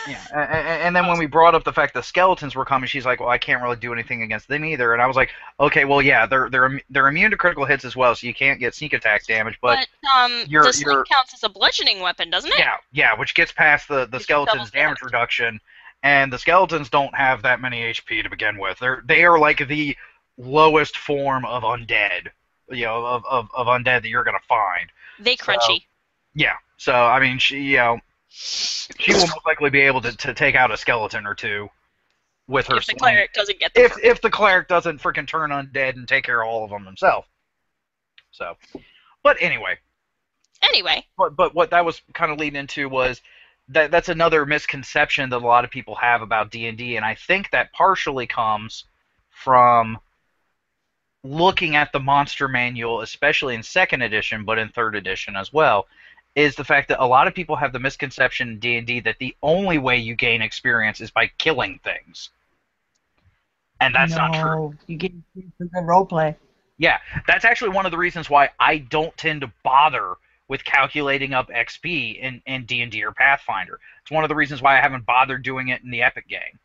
A: Yeah, and then when we brought up the fact the skeletons were coming, she's like, "Well, I can't really do anything against them either." And I was like, "Okay, well, yeah, they're immune to critical hits as well, so you can't get sneak attack damage." But
C: the sling counts as a bludgeoning weapon, doesn't it?
A: Yeah, which gets past the skeletons' damage reduction, and the skeletons don't have that many HP to begin with. They are like the lowest form of undead, of undead that you're gonna find.
C: They crunchy.
A: Yeah. So, I mean, she will most likely be able to take out a skeleton or two with her.
C: If the cleric doesn't get the
A: if the cleric doesn't freaking turn undead and take care of all of them himself. So, but anyway. But what that was kind of leading into was that's another misconception that a lot of people have about D&D, and I think that partially comes from looking at the monster manual, especially in 2nd edition, but in 3rd edition as well, is the fact that a lot of people have the misconception in D&D that the only way you gain experience is by killing things. And that's not true.
B: You get the roleplay.
A: Yeah, that's actually one of the reasons why I don't tend to bother with calculating up XP in D&D or Pathfinder. It's one of the reasons why I haven't bothered doing it in the Epic game.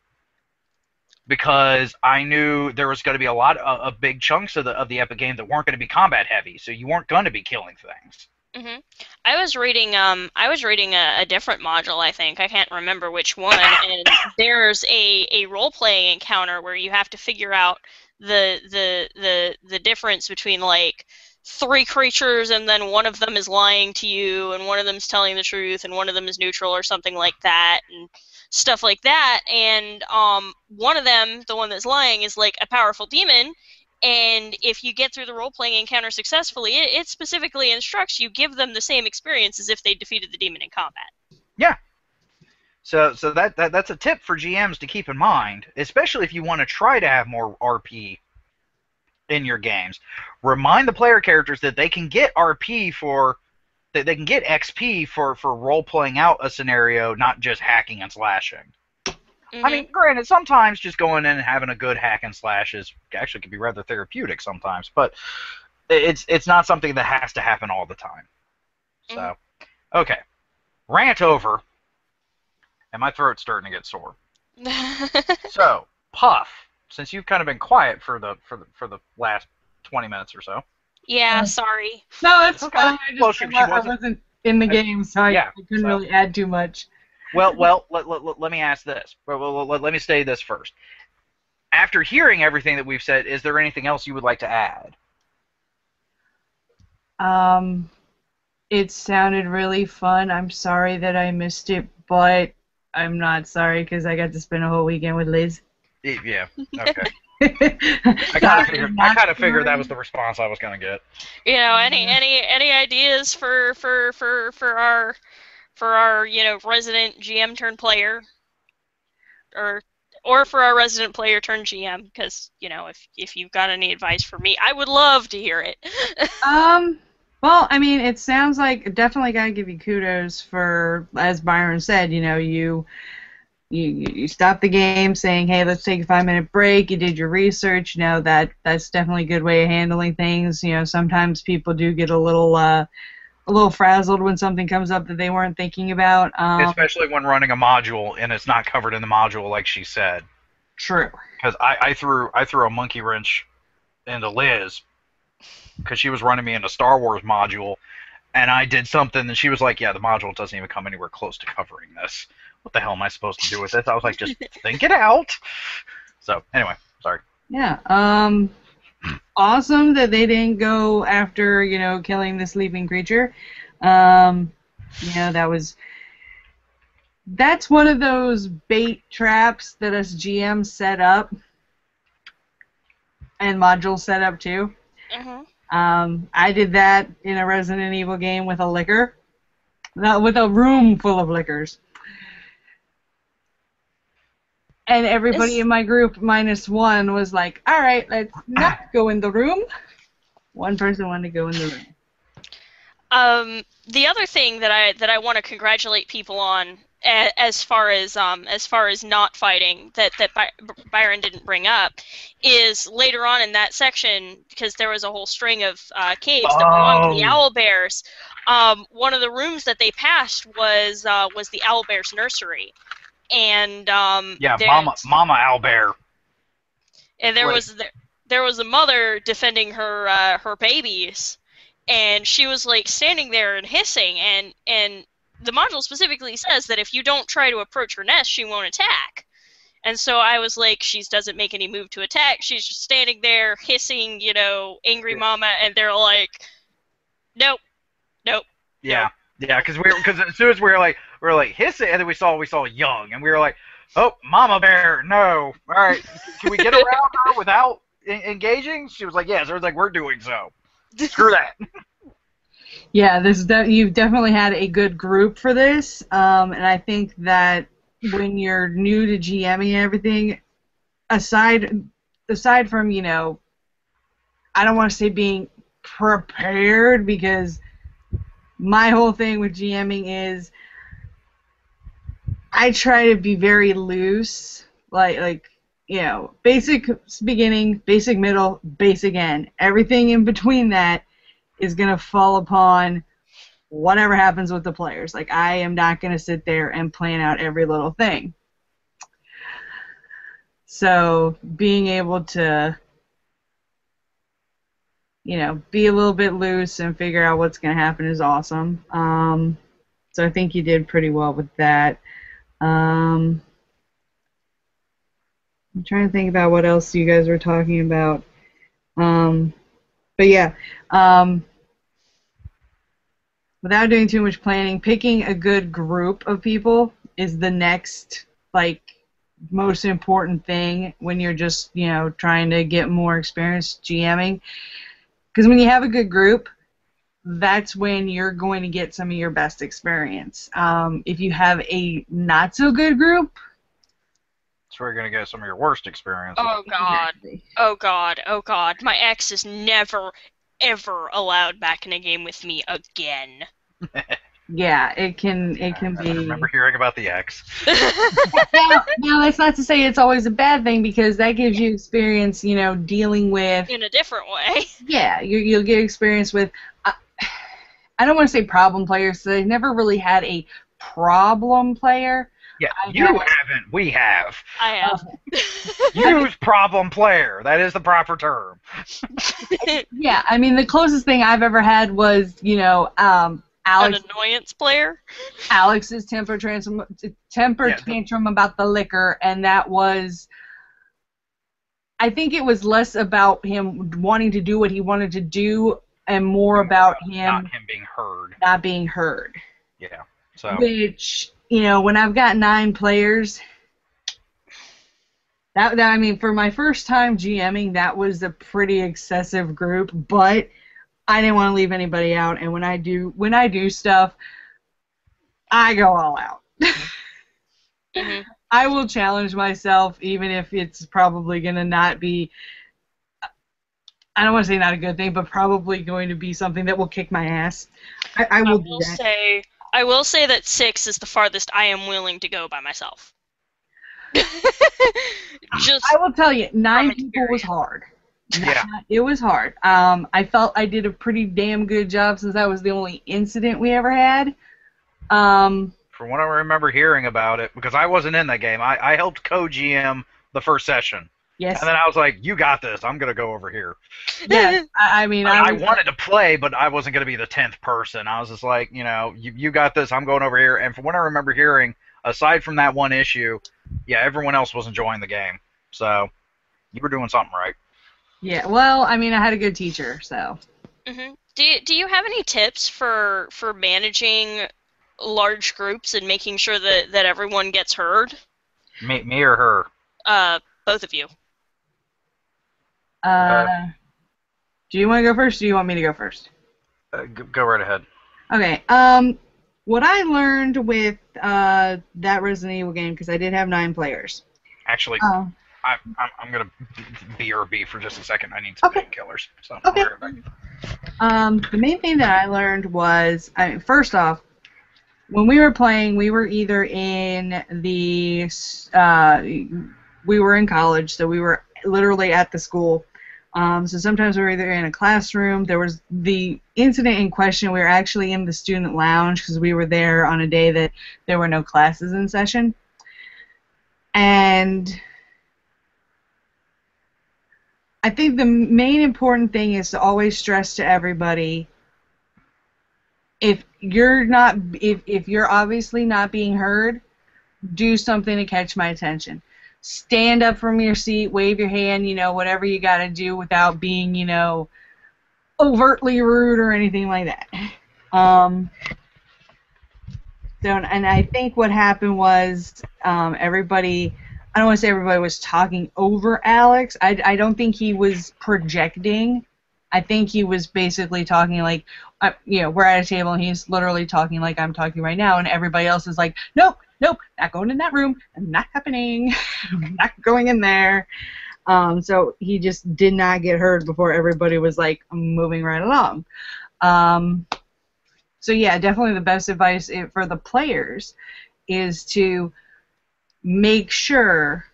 A: Because I knew there was going to be a lot of big chunks of the Epic game that weren't going to be combat heavy, so you weren't going to be killing things.
C: Mm-hmm. I was reading a different module, I think. I can't remember which one, and there's a role-playing encounter where you have to figure out the difference between, like, 3 creatures, and then one of them is lying to you, and one of them is telling the truth, and one of them is neutral, or something like that, and stuff like that. And one of them, the one that's lying, is like a powerful demon. And if you get through the role-playing encounter successfully, it specifically instructs you give them the same experience as if they defeated the demon in combat.
A: Yeah. So that's a tip for GMs to keep in mind, especially if you want to try to have more RP in your games. Remind the player characters that they can get RP they can get XP for role-playing out a scenario, not just hacking and slashing. Mm-hmm. I mean, granted, sometimes just going in and having a good hack and slash actually can be rather therapeutic sometimes, but it's not something that has to happen all the time. So, okay, rant over, and my throat's starting to get sore. So, Puff, since you've kind of been quiet for the last 20 minutes or so.
C: Yeah, sorry.
B: No, it's okay. Fine. I wasn't in the game, so I couldn't really add too much.
A: Well, let me ask this. Let me say this first. After hearing everything that we've said, is there anything else you would like to add?
B: It sounded really fun. I'm sorry that I missed it, but I'm not sorry because I got to spend a whole weekend with Liz.
A: Yeah. Okay. I kind of figured that was the response I was going to get.
C: Any ideas for our resident GM turned player, or for our resident player turned GM? Because if you've got any advice for me, I would love to hear it.
B: Well, I mean, it sounds like definitely gotta give you kudos for, as Byron said, you stopped the game saying, hey, let's take a 5-minute break. You did your research. That's definitely a good way of handling things. Sometimes people do get a little frazzled when something comes up that they weren't thinking about.
A: Especially when running a module and it's not covered in the module, like she said.
B: True.
A: Because I threw a monkey wrench into Liz because she was running me in a Star Wars module, and I did something, and she was like, yeah, the module doesn't even come anywhere close to covering this. What the hell am I supposed to do with this? I was like, just think it out. So, anyway, sorry.
B: Yeah. Awesome that they didn't go after, killing the sleeping creature. That's one of those bait traps that us GMs set up and modules set up too. I did that in a Resident Evil game with a liquor. Not with a room full of liquors. And everybody in my group, -1, was like, all right, let's not go in the room. One person wanted to go in the room.
C: The other thing that I want to congratulate people on, as far as not fighting, that Byron didn't bring up, is later on in that section, because there was a whole string of caves that belonged to the owlbears. One of the rooms that they passed was the owlbear's nursery, and
A: Mama owlbear.
C: And there was a mother defending her babies, and she was like standing there and hissing, and the module specifically says that if you don't try to approach her nest, she won't attack. And so I was like, she doesn't make any move to attack. She's just standing there hissing, angry mama, and they're like, nope.
A: Yeah, because as soon as we were like hissing, and then we saw young, and we were like, oh, mama bear, no. All right, can we get around her without engaging? She was like, yes. I was like, we're doing so. Screw that.
B: Yeah, you've definitely had a good group for this, and I think that when you're new to GMing and everything, aside from, I don't want to say being prepared, because my whole thing with GMing is I try to be very loose, like basic beginning, basic middle, basic end. Everything in between that is going to fall upon whatever happens with the players. Like, I am not going to sit there and plan out every little thing. So being able to, be a little bit loose and figure out what's going to happen is awesome. So I think you did pretty well with that. I'm trying to think about what else you guys were talking about. But yeah, without doing too much planning, picking a good group of people is the next, most important thing when you're just, trying to get more experience GMing. Because when you have a good group, that's when you're going to get some of your best experience. If you have a not-so-good group,
A: that's where you're going to get some of your worst experiences.
C: Oh, God. Exactly. Oh, God. Oh, God. My ex is never, ever allowed back in a game with me again.
B: Yeah, it can be.
A: I remember hearing about the ex.
B: Now, that's not to say it's always a bad thing, because that gives you experience, dealing with...
C: In a different way.
B: Yeah, you'll get experience with... I don't want to say problem players, so they've never really had a problem player.
A: Yeah, haven't. We have.
C: I have.
A: Use problem player. That is the proper term.
B: Yeah, I mean, the closest thing I've ever had was, Alex,
C: an annoyance player.
B: Alex's temper tantrum about the liquor, and that was... I think it was less about him wanting to do what he wanted to do, and more about him not being heard.
A: Yeah. So.
B: Which, when I've got 9 players, that I mean, for my first time GMing, that was a pretty excessive group, but I didn't want to leave anybody out, and when I do stuff, I go all out.
C: Mm-hmm.
B: I will challenge myself, even if it's probably going to not be, I don't want to say not a good thing, but probably going to be something that will kick my ass. I will do that.
C: I will say that 6 is the farthest I am willing to go by myself.
B: I will tell you, 9 people was hard.
A: Yeah.
B: It was hard. I felt I did a pretty damn good job, since that was the only incident we ever had.
A: From what I remember hearing about it, because I wasn't in that game, I helped co-GM the first session.
B: Yes.
A: And then I was like, you got this. I'm going to go over here.
B: Yeah. I mean,
A: I wanted to play, but I wasn't going to be the 10th person. I was just like, you got this. I'm going over here. And from what I remember hearing, aside from that one issue, yeah, everyone else was enjoying the game. So You were doing something right.
B: Yeah, well, I mean, I had a good teacher, so.
C: Mm-hmm. Do you have any tips for managing large groups and making sure that everyone gets heard?
A: Me or her?
C: Both of you.
B: Uh, do you want to go first, or do you want me to go first?
A: Go right ahead.
B: Okay. What I learned with that Resident Evil game, because I did have 9 players.
A: Actually,
B: Oh.
A: I'm gonna BRB for just a second. I need some painkillers. So
B: Okay.
A: I'll be right back.
B: The main thing that I learned was, first off, when we were playing, we were either in the, we were in college, so we were literally at the school. So sometimes we were either in a classroom. There was the incident in question. We were actually in the student lounge because we were there on a day that there were no classes in session. And I think the main important thing is to always stress to everybody, if you're obviously not being heard, do something to catch my attention. Stand up from your seat, wave your hand, whatever you got to do without being, overtly rude or anything like that. And I think what happened was everybody, I don't want to say everybody was talking over Alex. I don't think he was projecting. I think he was basically talking like, we're at a table and he's literally talking like I'm talking right now, and everybody else is like, nope, not going in that room, not happening, not going in there. So he just did not get heard before everybody was like moving right along. So yeah, definitely the best advice for the players is to make sure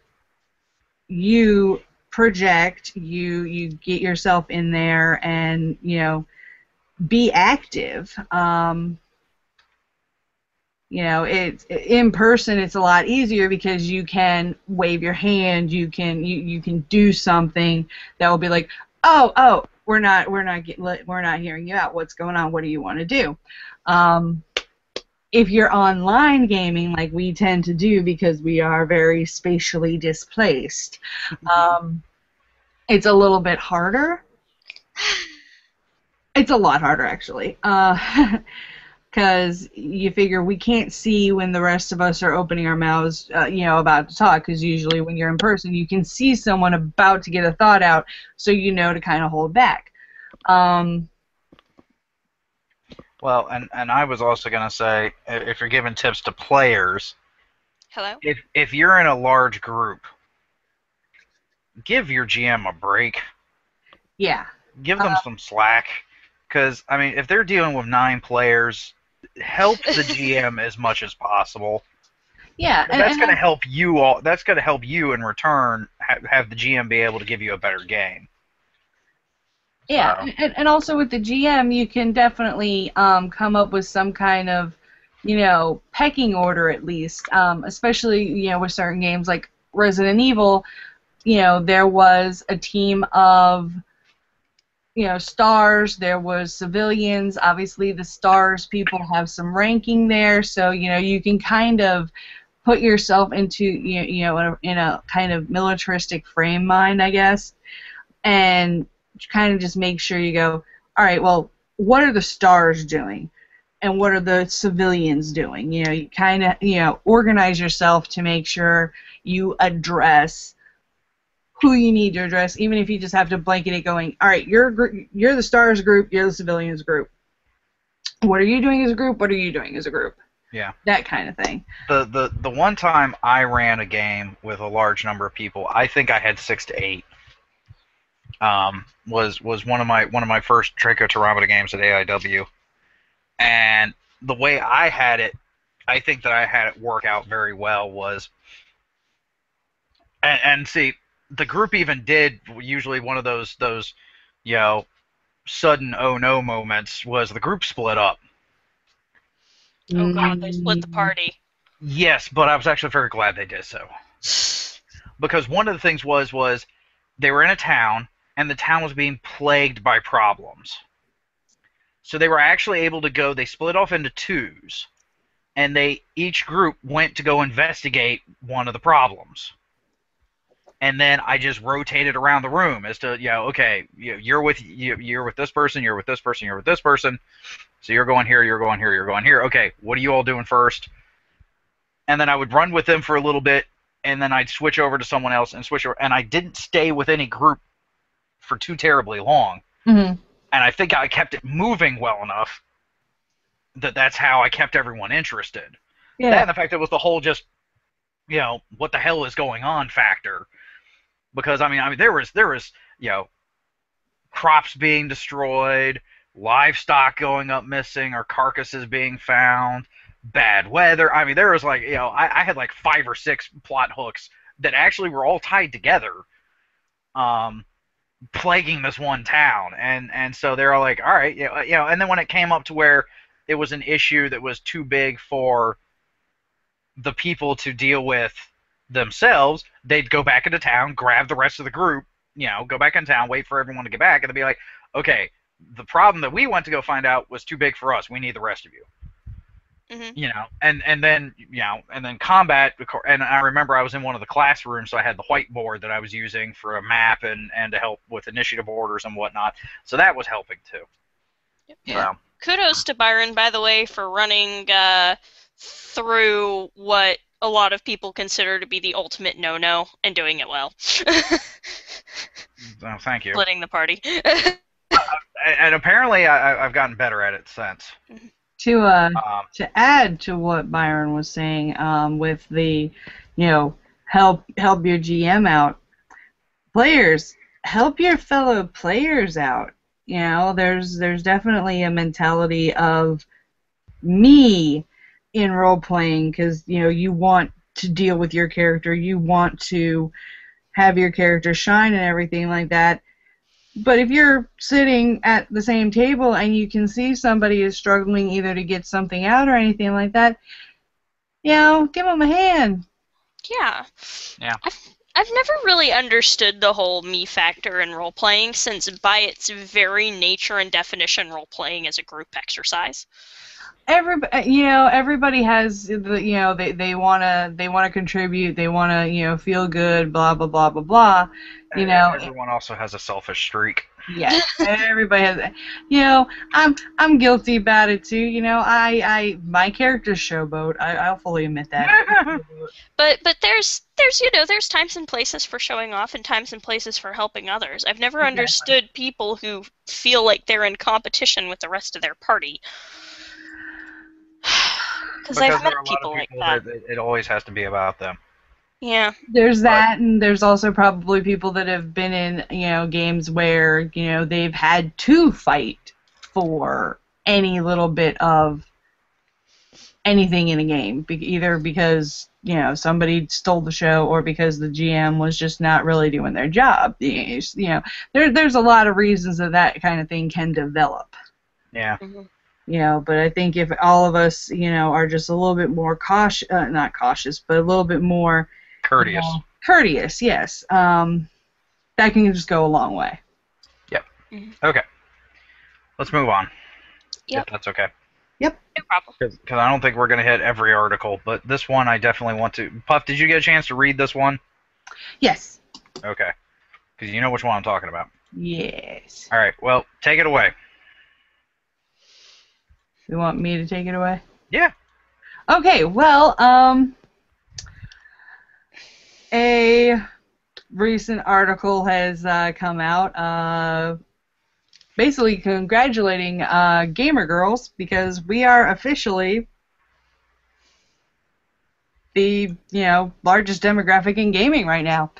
B: you project, you get yourself in there and, be active. It's in person. It's a lot easier because you can wave your hand. You can do something that will be like, oh, we're not hearing you out. What's going on? What do you want to do? If you're online gaming, like we tend to do because we are very spatially displaced, it's a little bit harder. It's a lot harder, actually. Because you figure we can't see when the rest of us are opening our mouths, about to talk, because usually when you're in person, you can see someone about to get a thought out, so you know to kind of hold back.
A: Well, and I was also going to say, if you're giving tips to players,
C: hello?
A: If you're in a large group, give your GM a break.
B: Yeah.
A: Give them some slack. Because, I mean, if they're dealing with 9 players, help the GM as much as possible.
B: Yeah,
A: that's going to help you all. That's going to help you in return have the GM be able to give you a better game.
B: Yeah, and also with the GM, you can definitely come up with some kind of, pecking order at least. Especially, with certain games like Resident Evil, there was a team of stars, there was civilians. Obviously, the stars people have some ranking there, so you can kind of put yourself into in a kind of militaristic frame mind, I guess, and kind of just make sure you go, all right, well, what are the stars doing, and what are the civilians doing? You kind of organize yourself to make sure you address who you need to address, even if you just have to blanket it going, all right, you're the stars group, you're the civilians group. What are you doing as a group? What are you doing as a group?
A: Yeah.
B: That kind of thing.
A: The one time I ran a game with a large number of people, I think I had 6 to 8. Was one of my first Draco Terabyte games at AIW, and the way I had it, I think that I had it work out very well was, and see. The group even did usually one of those sudden oh no moments was the group split up.
C: Oh god, they split the party.
A: Yes, but I was actually very glad they did so. Because one of the things was they were in a town and the town was being plagued by problems. So they were actually able to go, they split off into 2s, and each group went to go investigate one of the problems. and then I just rotated around the room as to, okay, you're with this person, you're with this person, you're with this person, so you're going here, you're going here, you're going here. Okay, what are you all doing first? And then I would run with them for a little bit, and then I'd switch over to someone else and switch over, and I didn't stay with any group for too terribly long.
B: Mm-hmm.
A: And I think I kept it moving well enough that's how I kept everyone interested.
B: Yeah.
A: That and the fact that it was the whole just, what the hell is going on factor. Because I mean there was crops being destroyed, livestock going up missing or carcasses being found, bad weather. I mean there was like, I had like 5 or 6 plot hooks that actually were all tied together, plaguing this one town. And so they're all like, all right, and then when it came up to where it was an issue that was too big for the people to deal with themselves, they'd go back into town, grab the rest of the group, go back in town, wait for everyone to get back, and they'd be like, okay, the problem that we went to go find out was too big for us. We need the rest of you.
C: Mm-hmm.
A: And then combat. And I remember I was in one of the classrooms, so I had the whiteboard that I was using for a map and to help with initiative orders and whatnot. So that was helping too.
C: Yep. Yeah. So. Kudos to Byron, by the way, for running through what a lot of people consider to be the ultimate no-no and doing it well.
A: Oh, thank you.
C: Splitting the party.
A: And apparently I've gotten better at it since.
B: To add to what Byron was saying, with the, help your GM out, players, help your fellow players out. There's definitely a mentality of me in role playing, because you want to deal with your character, you want to have your character shine and everything like that. But if you're sitting at the same table and you can see somebody is struggling either to get something out or anything like that, give them a hand.
C: Yeah.
A: Yeah.
C: I've never really understood the whole me factor in role playing, since by its very nature and definition, role playing is a group exercise.
B: Everybody has the, they wanna contribute, they wanna feel good, blah blah blah blah blah.
A: Everyone also has a selfish streak.
B: Yeah, everybody has. I'm guilty about it too. My character's showboat. I'll fully admit that.
C: But there's times and places for showing off and times and places for helping others. I've never understood people who feel like they're in competition with the rest of their party. Because I've met people like that.
A: It always has to be about them.
C: Yeah.
B: There's that, and there's also probably people that have been in, games where, they've had to fight for any little bit of anything in a game, either because, somebody stole the show or because the GM was just not really doing their job. There's a lot of reasons that kind of thing can develop.
A: Yeah.
C: Mm-hmm.
B: But I think if all of us, are just a little bit more cautious, not cautious, but a little bit more
A: courteous.
B: Courteous, yes. That can just go a long way.
A: Yep. Mm-hmm. Okay. Let's move on.
C: Yep.
A: If that's okay.
B: Yep.
C: No problem.
A: Because I don't think we're going to hit every article, but this one I definitely want to. Puff, did you get a chance to read this one?
B: Yes.
A: Okay. Because you know which one I'm talking about.
B: Yes.
A: All right. Well, take it away.
B: You want me to take it away?
A: Yeah.
B: Okay, well, a recent article has come out basically congratulating gamer girls because we are officially the largest demographic in gaming right now.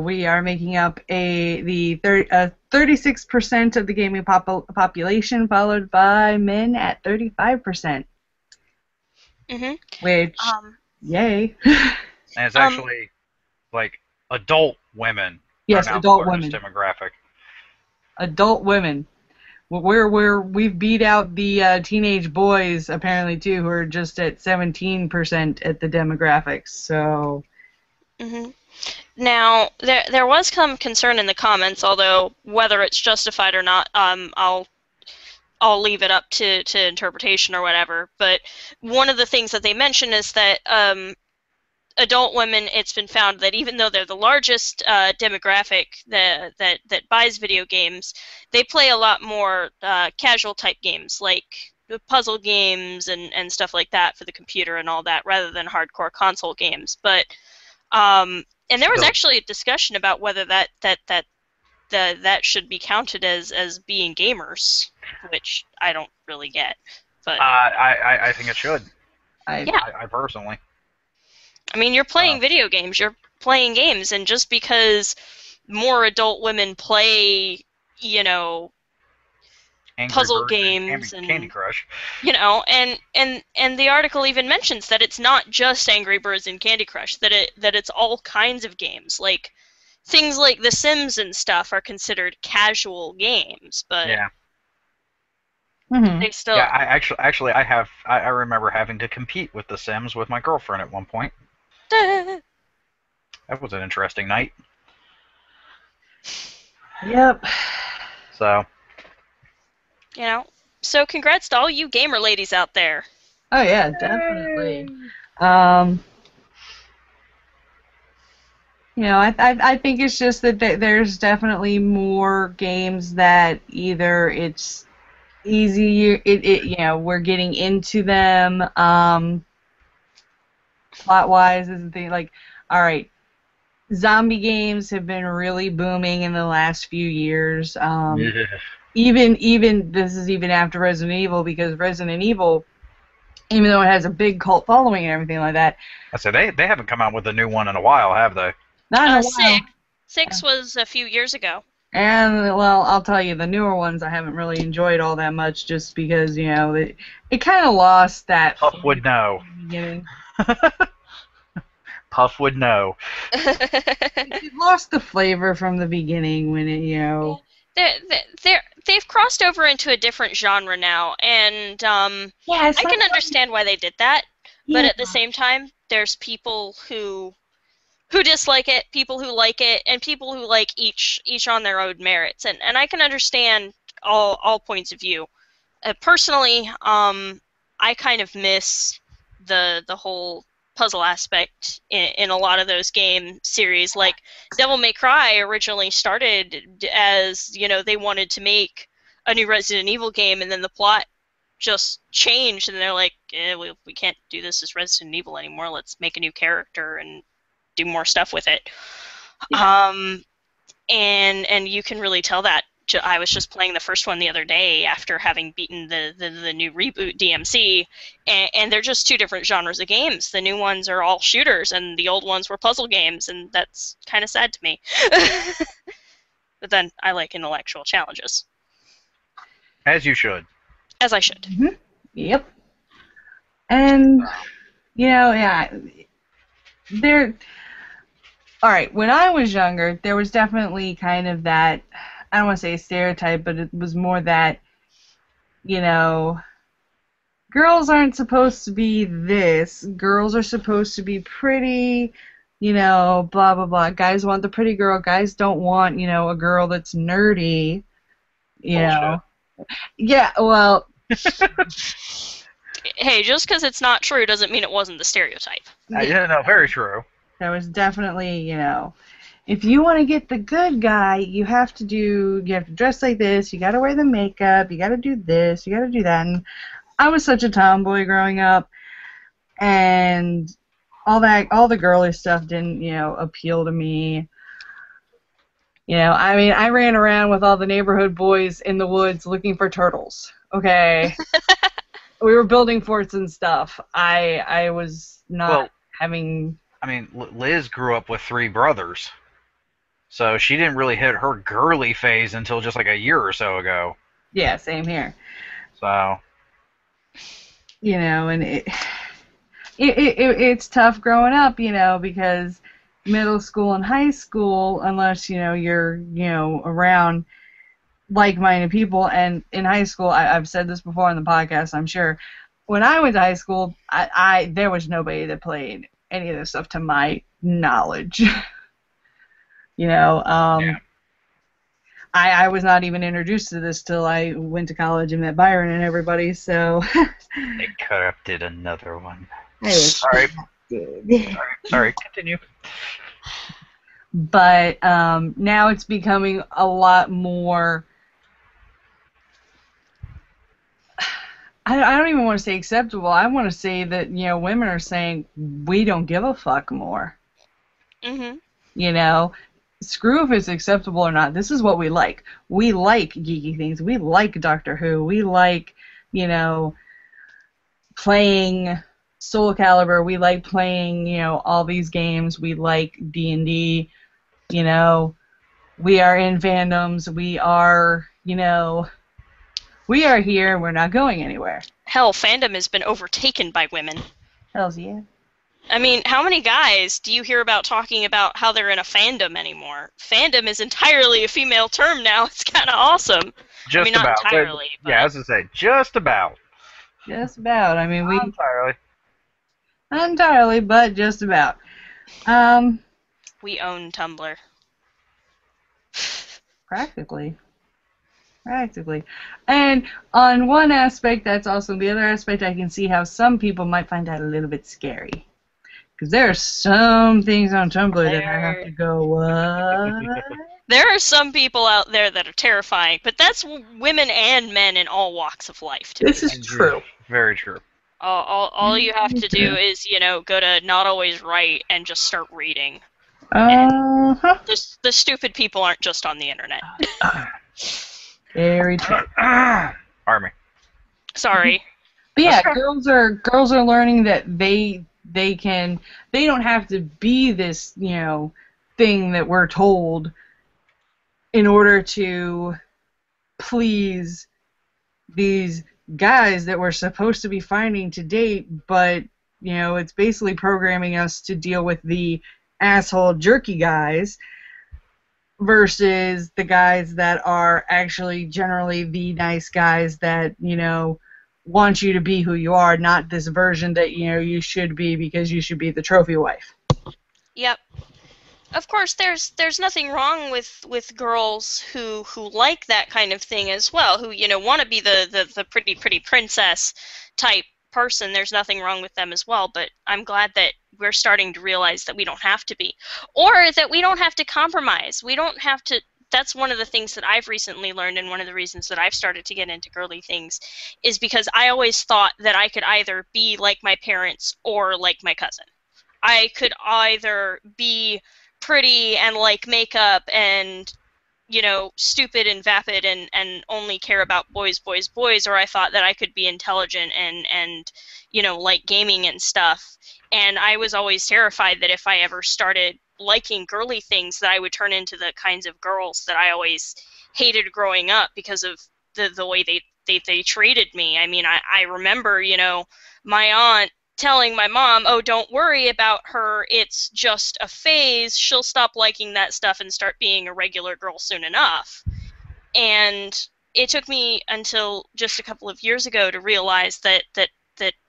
B: We are making up the 36% of the gaming population, followed by men at 35%.
C: Mm-hmm.
B: Which, yay.
A: And it's actually like adult women.
B: Yes, adult women.
A: Demographic.
B: Adult women. We've beat out the teenage boys apparently too, who are just at 17% at the demographics. So.
C: Mm-hmm. Now, there was some concern in the comments, although whether it's justified or not, I'll leave it up to interpretation or whatever. But one of the things that they mention is that adult women, it's been found that even though they're the largest demographic that buys video games, they play a lot more casual type games, like puzzle games and stuff like that for the computer and all that, rather than hardcore console games. But and there was actually a discussion about whether that should be counted as being gamers, which I don't really get. But
A: I think it should.
C: Yeah.
A: I personally.
C: I mean, you're playing video games. You're playing games, and just because more adult women play, puzzle games and
A: Candy Crush,
C: and the article even mentions that it's not just Angry Birds and Candy Crush, that it's all kinds of games, like things like The Sims and stuff are considered casual games, but
A: yeah.
C: They still.
A: Yeah, I remember having to compete with The Sims with my girlfriend at one point. That was an interesting night.
B: Yep.
A: So.
C: So congrats to all you gamer ladies out there.
B: Oh yeah, definitely. I think it's just that there's definitely more games that either it's easy, we're getting into them, plot-wise is the thing, like, alright, zombie games have been really booming in the last few years, even this is even after Resident Evil, because Resident Evil, even though it has a big cult following and everything like that,
A: I said they haven't come out with a new one in a while, have they?
B: Not in a while.
C: Six was a few years ago.
B: And, well, I'll tell you, the newer ones I haven't really enjoyed all that much, just because, it kind of lost that...
A: Puff would know. Puff would know.
B: It lost the flavor from the beginning when it,
C: They've crossed over into a different genre now, and I can understand why they did that, but at the same time, there's people who dislike it, people who like it, and people who like each on their own merits, and I can understand all points of view. Personally, I kind of miss the whole puzzle aspect in a lot of those game series. Like Devil May Cry originally started as, they wanted to make a new Resident Evil game, and then the plot just changed, and they're like, we can't do this as Resident Evil anymore, let's make a new character and do more stuff with it. And you can really tell that. I was just playing the first one the other day after having beaten the new reboot DMC, and they're just two different genres of games. The new ones are all shooters, and the old ones were puzzle games, and that's kind of sad to me. But then I like intellectual challenges.
A: As you should.
C: As I should.
B: Mm-hmm. Yep. And, Alright, when I was younger, there was definitely kind of that, I don't want to say stereotype, but it was more that, girls aren't supposed to be this. Girls are supposed to be pretty, blah, blah, blah. Guys want the pretty girl. Guys don't want, a girl that's nerdy.
A: Bullshit.
B: Yeah, well...
C: Hey, just because it's not true doesn't mean it wasn't the stereotype.
A: No, very true.
B: There was definitely, if you want to get the good guy, you have to dress like this, you got to wear the makeup, you got to do this, you got to do that. And I was such a tomboy growing up, and all the girly stuff didn't, appeal to me. I ran around with all the neighborhood boys in the woods looking for turtles. Okay. We were building forts and stuff. I was not having...
A: Liz grew up with 3 brothers, so she didn't really hit her girly phase until just like a year or so ago.
B: Yeah, same here.
A: So...
B: and it's tough growing up, because middle school and high school, unless, you're, around like-minded people, and in high school, I've said this before on the podcast, I'm sure, when I went to high school, there was nobody that played any of this stuff to my knowledge. I was not even introduced to this till I went to college and met Byron and everybody, so...
A: They corrupted another one.
B: Hey,
A: Alright,
B: did.
A: Sorry, continue.
B: But now it's becoming a lot more. I don't even want to say acceptable. I want to say that, you know, women are saying we don't give a fuck more.
C: Mm-hmm.
B: You know, screw if it's acceptable or not. This is what we like. We like geeky things. We like Doctor Who. We like, you know, playing Soul Calibur. We like playing, you know, all these games. We like D&D. You know, we are in fandoms. We are, you know, we are here. We're not going anywhere.
C: Hell, fandom has been overtaken by women.
B: Hells yeah.
C: I mean, how many guys do you hear about talking about how they're in a fandom anymore? Fandom is entirely a female term now. It's kind of awesome.
A: Just
C: I mean, not
A: about.
C: entirely. But
A: Yeah, I was gonna say just about.
B: Just about. I mean,
A: Not entirely.
B: not entirely, but just about.
C: We own Tumblr.
B: Practically. And on one aspect, that's awesome. The other aspect, I can see how some people might find that a little bit scary. Because there are some things on Tumblr that I have to go, what?
C: There are some people out there that are terrifying, but that's women and men in all walks of life.
B: This is true.
A: Very true.
C: All you have to do is, you know, go to Not Always Right and just start reading.
B: Uh-huh.
C: The stupid people aren't just on the internet.
B: Very true.
A: Army.
C: Sorry.
B: But yeah, girls are learning that they don't have to be this, you know, thing that we're told in order to please these guys that we're supposed to be finding to date, but, you know, it's basically programming us to deal with the asshole jerky guys versus the guys that are actually generally the nice guys that, you know, want you to be who you are, not this version that, you know, you should be because you should be the trophy wife.
C: Yep. Of course, there's nothing wrong with girls who like that kind of thing as well, who, you know, want to be the pretty princess type person. There's nothing wrong with them as well, but I'm glad that we're starting to realize that we don't have to be, or that we don't have to compromise. We don't have to. That's one of the things that I've recently learned, and one of the reasons that I've started to get into girly things is because I always thought that I could either be like my parents or like my cousin. I could either be pretty and like makeup and, you know, stupid and vapid and only care about boys, or I thought that I could be intelligent and you know, like gaming and stuff. And I was always terrified that if I ever started liking girly things, that I would turn into the kinds of girls that I always hated growing up because of the way they treated me. I mean, I remember, you know, my aunt telling my mom, oh, don't worry about her, it's just a phase, she'll stop liking that stuff and start being a regular girl soon enough. And it took me until just a couple of years ago to realize that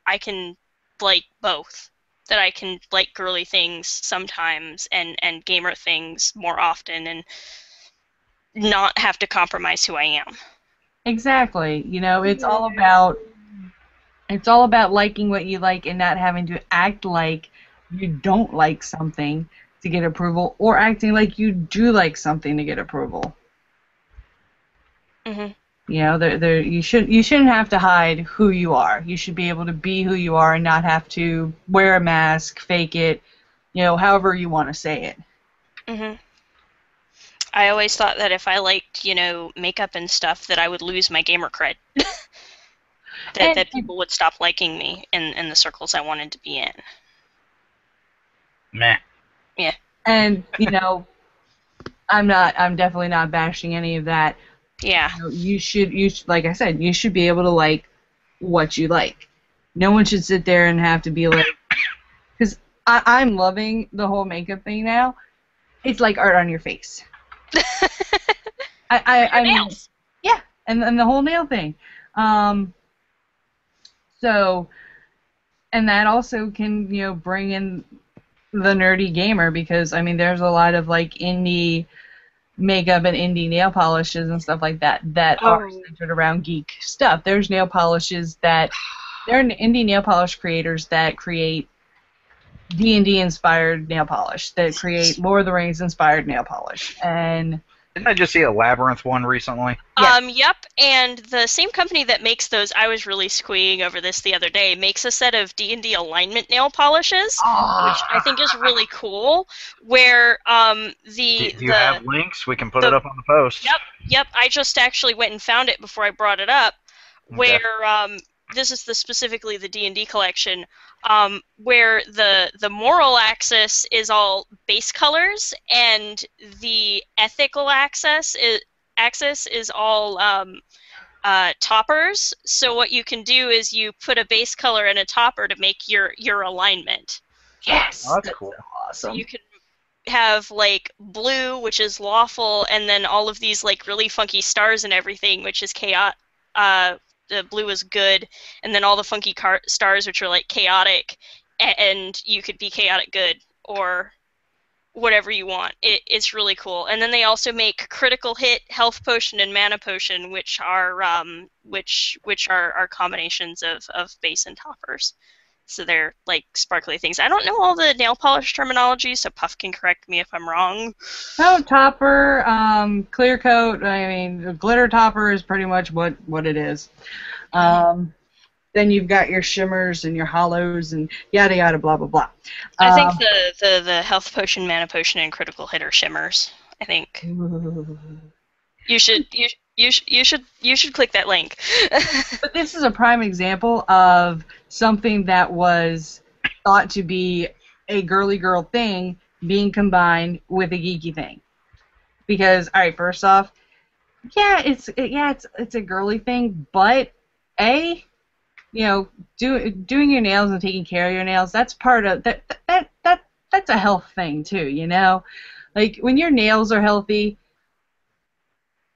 C: I can like both. That I can like girly things sometimes and gamer things more often and not have to compromise who I am.
B: Exactly. You know, it's all about liking what you like and not having to act like you don't like something to get approval, or acting like you do like something to get approval.
C: Mhm.
B: You know, you shouldn't have to hide who you are. You should be able to be who you are and not have to wear a mask, fake it, you know, however you want to say it.
C: Mhm. I always thought that if I liked, you know, makeup and stuff, that I would lose my gamer cred. that people would stop liking me in the circles I wanted to be in.
A: Meh.
C: Yeah.
B: And, you know, I'm definitely not bashing any of that.
C: Yeah.
B: You know, you should, like I said, you should be able to like what you like. No one should sit there and have to be like, because I'm loving the whole makeup thing now. It's like art on your face. I mean,
C: nails.
B: Yeah, and the whole nail thing. So, and that also can, you know, bring in the nerdy gamer, because I mean, there's a lot of like indie makeup and indie nail polishes and stuff like that are centered around geek stuff. There's nail polishes that there are indie nail polish creators that create D&D inspired nail polish that create Lord of the Rings inspired nail polish. And
A: didn't I just see a Labyrinth one recently?
B: Yes.
C: Yep, and the same company that makes those, I was really squeeing over this the other day, makes a set of D&D alignment nail polishes, which I think is really cool, where
A: Do you have links? We can put it up on the post.
C: Yep, I just actually went and found it before I brought it up,
A: Okay.
C: where this is specifically the D&D collection, where the moral axis is all base colors, and the ethical axis is all toppers. So what you can do is you put a base color and a topper to make your alignment.
B: Yes,
A: Oh, that's cool.
B: awesome.
C: So you can have like blue, which is lawful, and then all of these like really funky stars and everything, which is chaotic. The blue is good, and then all the funky stars, which are like chaotic, and you could be chaotic good or whatever you want. It's really cool. And then they also make critical hit, health potion, and mana potion, which are combinations of base and toppers. So they're like sparkly things. I don't know all the nail polish terminology, so Puff can correct me if I'm wrong.
B: Oh, topper, clear coat. I mean, glitter topper is pretty much what it is. Then you've got your shimmers and your hollows and yada yada blah blah blah.
C: I think the health potion, mana potion, and critical hit are shimmers. I think you should click that link.
B: But this is a prime example of something that was thought to be a girly girl thing being combined with a geeky thing. Because, all right, first off, it's a girly thing, but doing your nails and taking care of your nails, that's part of that's a health thing too, you know? Like when your nails are healthy,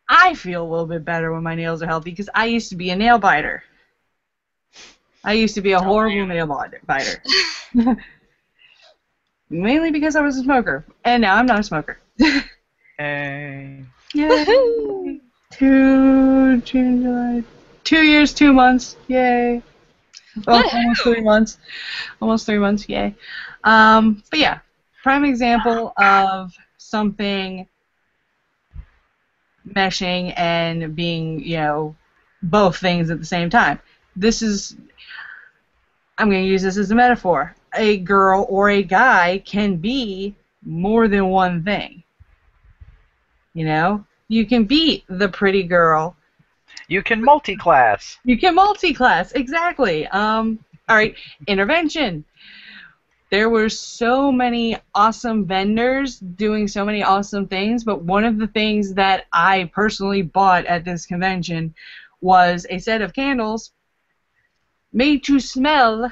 B: I feel a little bit better when my nails are healthy because I used to be a nail biter. I used to be a horrible nail biter. Mainly because I was a smoker. And now I'm not a smoker.
A: Hey.
B: Yay. June, July. 2 years, 2 months. Yay. Oh, almost 3 months. Almost 3 months. Yay. But yeah, prime example of something meshing and being, both things at the same time. I'm going to use this as a metaphor. A girl or a guy can be more than one thing. You can be the pretty girl.
A: You can multi-class.
B: Exactly. All right, intervention. There were so many awesome vendors doing so many awesome things, but one of the things that I personally bought at this convention was a set of candles made to smell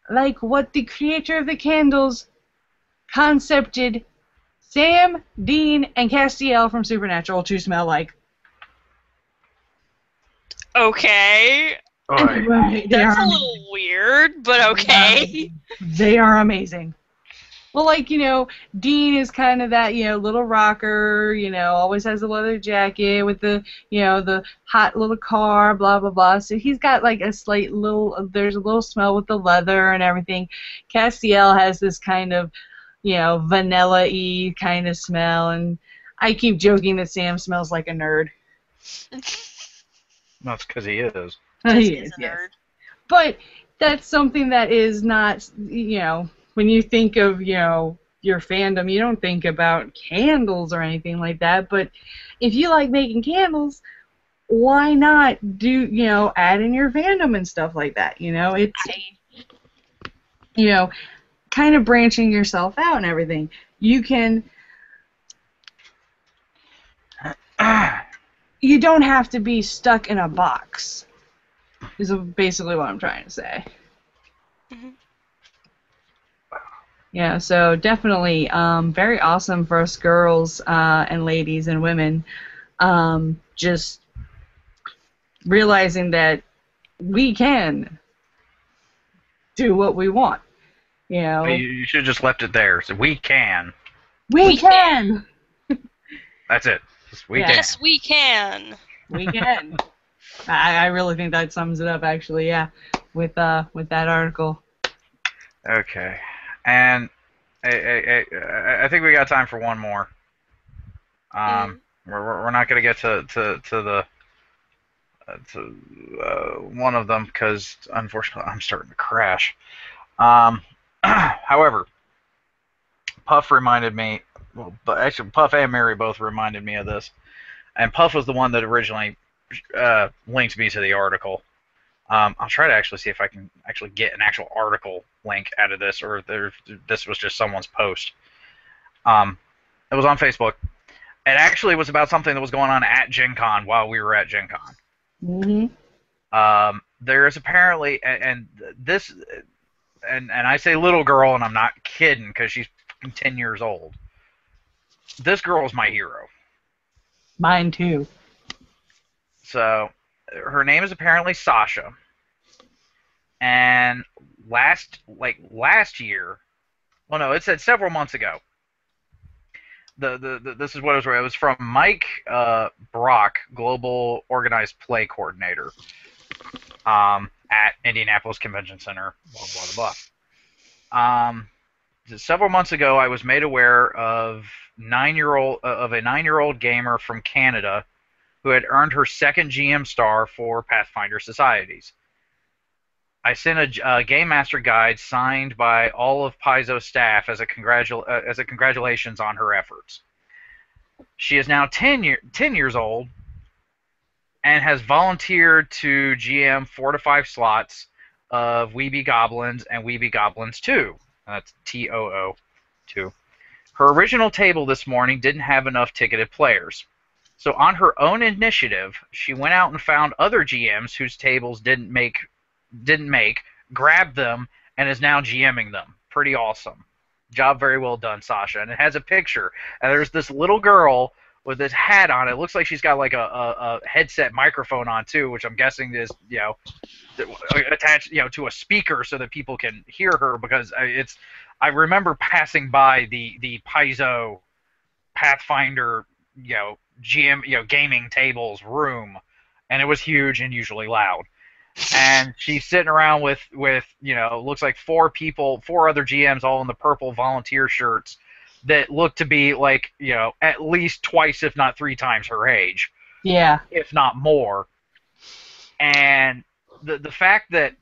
B: like what the creator of the candles concepted Sam, Dean, and Castiel from Supernatural to smell like.
C: Okay.
A: Right.
C: That's a little weird, but okay.
B: They are amazing. Well, Dean is kind of that, little rocker, always has a leather jacket with the, the hot little car, blah, blah, blah. So he's got like there's a little smell with the leather and everything. Castiel has this kind of, vanilla-y kind of smell, and I keep joking that Sam smells like a nerd.
A: That's because he is.
B: He is, yes. But that's something that is not, when you think of, your fandom, you don't think about candles or anything like that. But if you like making candles, why not do, add in your fandom and stuff like that? It's, kind of branching yourself out and everything. You can, you don't have to be stuck in a box, is basically what I'm trying to say.
C: Mm-hmm.
B: Yeah, so definitely very awesome for us girls and ladies and women, just realizing that we can do what we want.
A: You should have just left it there. So we can.
B: We can.
A: That's it. We can.
C: Yes, we can.
B: We can. I really think that sums it up, actually. Yeah, with that article.
A: Okay. And I think we got time for one more. We're not going to get to the one of them because unfortunately I'm starting to crash. However, Puff reminded me. Well, but actually, Puff and Mary both reminded me of this. And Puff was the one that originally linked me to the article. I'll try to actually see if I can actually get an actual article link out of this, or if this was just someone's post. It was on Facebook. It actually was about something that was going on at Gen Con while we were at Gen Con.
B: Mm-hmm.
A: There's apparently, and this, and I say little girl, and I'm not kidding because she's 10 years old. This girl is my hero.
B: Mine too.
A: So, her name is apparently Sasha. And last year, well, no, it said several months ago. This is what it was. It was from Mike Brock, Global Organized Play Coordinator, at Indianapolis Convention Center. Blah blah blah. Several months ago, I was made aware of a 9-year-old gamer from Canada who had earned her second GM star for Pathfinder Societies. I sent a Game Master guide signed by all of Paizo's staff as a congratulations on her efforts. She is now 10 years old and has volunteered to GM 4 to 5 slots of Weeby Goblins and Weeby Goblins 2. That's TOO 2. Her original table this morning didn't have enough ticketed players. So on her own initiative, she went out and found other GMs whose tables didn't make, grabbed them, and is now GMing them. Pretty awesome. Job very well done, Sasha. And it has a picture. And there's this little girl with this hat on. It looks like she's got like a headset microphone on too, which I'm guessing is, attached, to a speaker so that people can hear her, because I remember passing by the Paizo Pathfinder, GM, gaming tables room, and it was huge and usually loud. And she's sitting around with looks like 4 other GMs, all in the purple volunteer shirts that look to be like, at least twice, if not 3 times her age.
B: Yeah.
A: If not more. And the fact that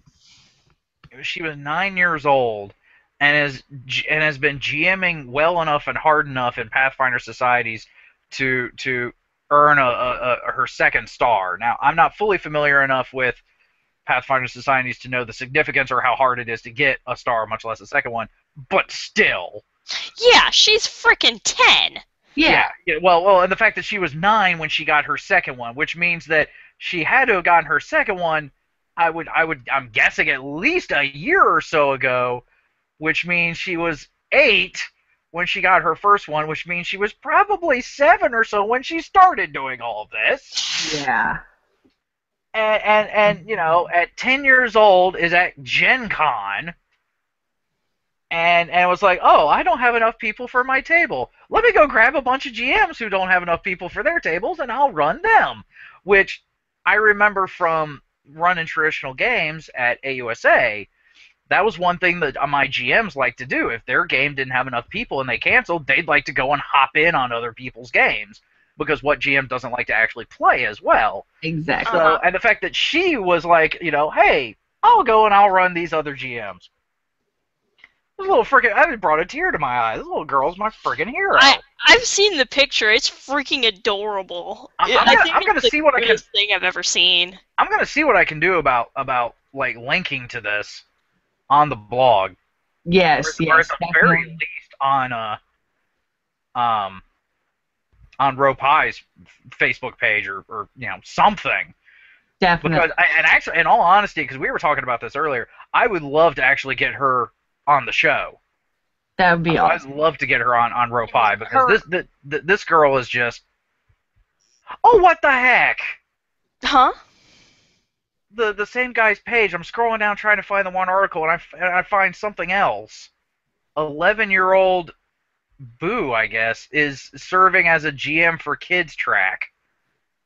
A: she was 9 years old and has been GMing well enough and hard enough in Pathfinder Societies to earn her second star. Now, I'm not fully familiar enough with Pathfinder Societies to know the significance or how hard it is to get a star, much less a second one, but still.
C: Yeah, she's freaking 10.
A: Yeah. Well, and the fact that she was 9 when she got her second one, which means that she had to have gotten her second one, I'm guessing at least a year or so ago, which means she was 8 when she got her first one, which means she was probably 7 or so when she started doing all of this.
B: Yeah.
A: And at 10 years old is at Gen Con, and was like, oh, I don't have enough people for my table. Let me go grab a bunch of GMs who don't have enough people for their tables, and I'll run them. Which I remember from running traditional games at AUSA. That was one thing that my GMs like to do. If their game didn't have enough people and they canceled, they'd like to go and hop in on other people's games, because what GM doesn't like to actually play as well?
B: Exactly.
A: So, and the fact that she was like, hey, I'll go and I'll run these other GMs. This little freaking, I brought a tear to my eye. This little girl's my freaking hero.
C: I've seen the picture. It's freaking adorable.
A: I'm gonna see what I can.
C: Thing I've ever seen.
A: I'm gonna see what I can do about like linking to this on the blog.
B: Yes,
A: or at the very least on RoPie's Facebook page or something.
B: Definitely.
A: Because and actually, in all honesty, because we were talking about this earlier, I would love to actually get her on the show.
B: That would be awesome.
A: I'd love to get her on RoPie, because this girl is just. Oh, what the heck!
C: Huh?
A: The same guy's page. I'm scrolling down trying to find the one article, and I find something else. 11-year-old Boo, I guess, is serving as a GM for Kids Track.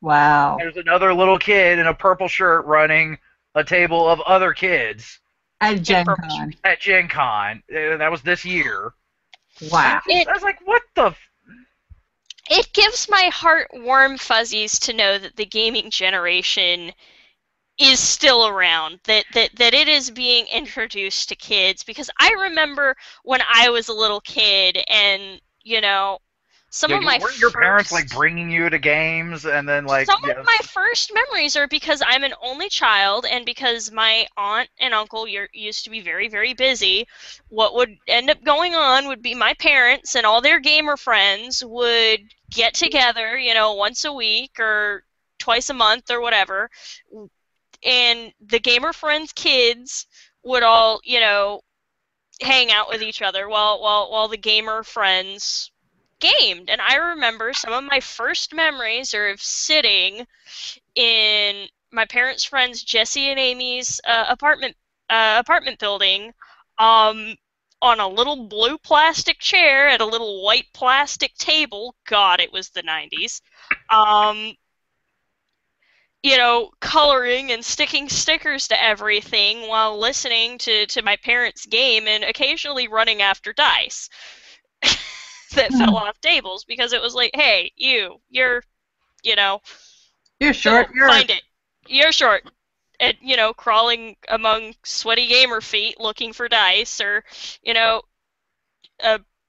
B: Wow.
A: There's another little kid in a purple shirt running a table of other kids.
B: At Gen Con.
A: At Gen Con. That was this year.
B: Wow.
A: I was like, what the...
C: It gives my heart warm fuzzies to know that the gaming generation is still around, that it is being introduced to kids, because I remember when I was a little kid and, some of my
A: weren't your parents like bringing you to games and then like
C: some of my first memories are because I'm an only child and because my aunt and uncle used to be very, very busy. What would end up going on would be my parents and all their gamer friends would get together, once a week or twice a month or whatever, and the gamer friends' kids would all, hang out with each other while the gamer friends gamed. And I remember some of my first memories are of sitting in my parents' friends Jesse and Amy's apartment building, on a little blue plastic chair at a little white plastic table. God, it was the 90s. Coloring and sticking stickers to everything while listening to my parents' game and occasionally running after dice that fell off tables, because it was like, hey, you're
B: short.
C: Find it. You're short. And, crawling among sweaty gamer feet looking for dice, or,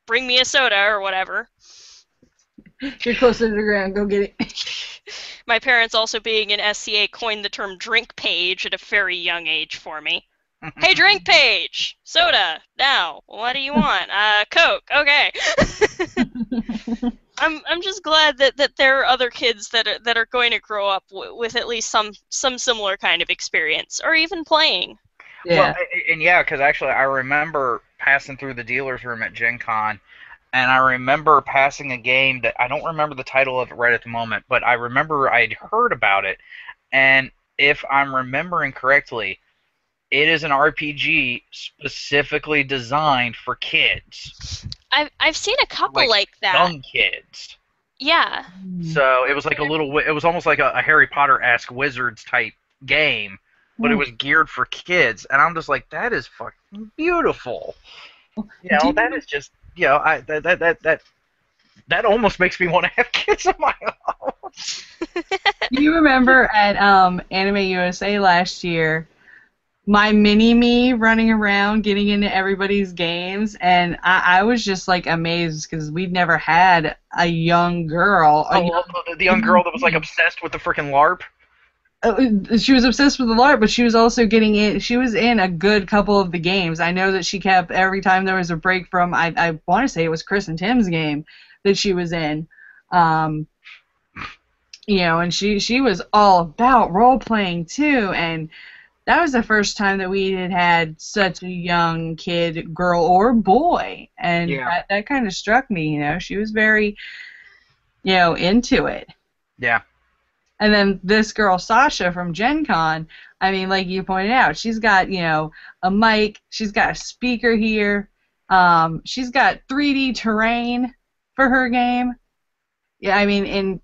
C: bring me a soda or whatever.
B: You're closer to the ground. Go get it.
C: My parents, also being in SCA, coined the term drink page at a very young age for me. Hey, drink page! Soda! Now! What do you want? Coke! Okay! I'm just glad that there are other kids that are going to grow up with at least some similar kind of experience, or even playing.
B: Yeah.
A: Well, because actually I remember passing through the dealer's room at Gen Con, and I remember passing a game that I don't remember the title of it right at the moment, but I remember I'd heard about it, and if I'm remembering correctly, it is an RPG specifically designed for kids.
C: I've seen a couple like that.
A: Young kids.
C: Yeah.
A: So it was like it was almost like a Harry Potter-esque Wizards type game, but it was geared for kids, and I'm just like, that is fucking beautiful. That is just, that almost makes me want to have kids of my own.
B: Do you remember at Anime USA last year, my mini-me running around getting into everybody's games, and I was just like amazed because we'd never had a young girl.
A: The young girl that was like obsessed with the freaking LARP?
B: She was obsessed with the LARP, but she was also getting in. She was in a good couple of the games. I know that she kept, every time there was a break from, I want to say it was Chris and Tim's game that she was in. And she was all about role-playing too, and that was the first time that we had such a young kid, girl or boy, and that kind of struck me. She was very, into it.
A: Yeah.
B: And then this girl, Sasha, from Gen Con, I mean, like you pointed out, she's got, a mic, she's got a speaker here, she's got 3D terrain for her game. Yeah, I mean, and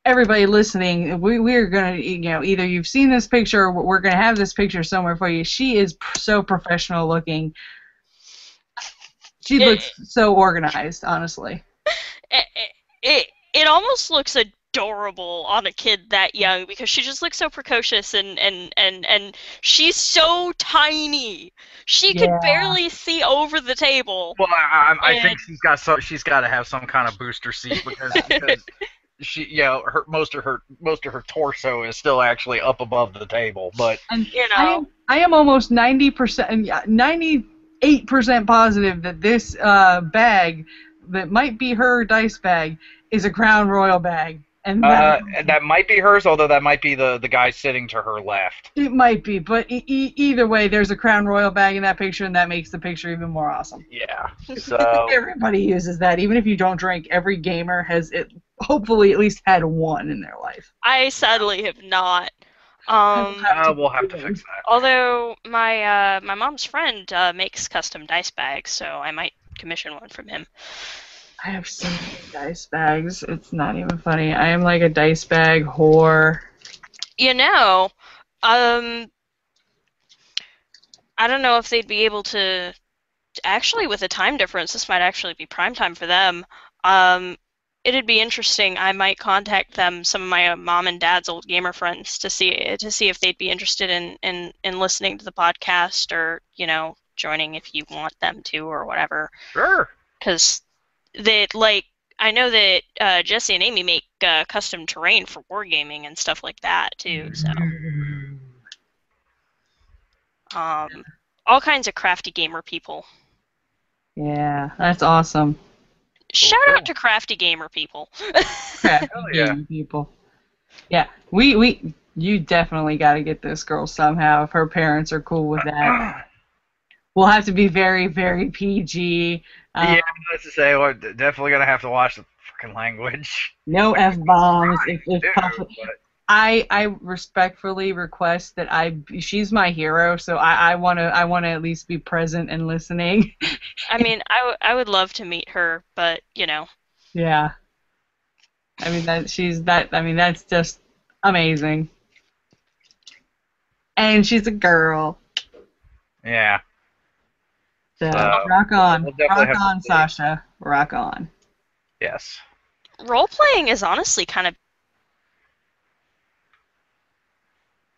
B: everybody listening, we're going to, either you've seen this picture or we're going to have this picture somewhere for you. She is so professional looking. She looks so organized, honestly.
C: It almost looks adorable on a kid that young, because she just looks so precocious, and she's so tiny. She could barely see over the table.
A: Well, I think she's got to have some kind of booster seat because she, most of her torso is still actually up above the table, but
B: I am almost 90%, 98% positive that this bag that might be her dice bag is a Crown Royal bag. And
A: that might be hers, although that might be the guy sitting to her left.
B: It might be, but either way, there's a Crown Royal bag in that picture, and that makes the picture even more awesome.
A: Yeah. So
B: everybody uses that, even if you don't drink. Every gamer has hopefully at least had one in their life.
C: I sadly have not.
A: We'll have to fix that.
C: Although my mom's friend makes custom dice bags, so I might commission one from him.
B: I have so many dice bags. It's not even funny. I am like a dice bag whore.
C: I don't know if they'd be able to. Actually, with a time difference, this might actually be prime time for them. It'd be interesting. I might contact them, some of my mom and dad's old gamer friends, to see if they'd be interested in listening to the podcast, or joining if you want them to, or whatever.
A: Sure.
C: Because I know that Jesse and Amy make custom terrain for wargaming and stuff like that too. So, all kinds of crafty gamer people.
B: Yeah, that's awesome.
C: Shout out to crafty gamer people.
B: Crafty gamer people. Yeah, you definitely got to get this girl somehow if her parents are cool with that. We'll have to be very, very PG.
A: Yeah, that's to say, we're definitely gonna have to watch the freaking language.
B: No F-bombs. If possible. I respectfully request that she's my hero, so I wanna at least be present and listening.
C: I mean, I would love to meet her, but
B: Yeah. I mean that's just amazing. And she's a girl.
A: Yeah.
B: So rock on. Rock on, Sasha. Rock on.
A: Yes.
C: Role playing is honestly kind of.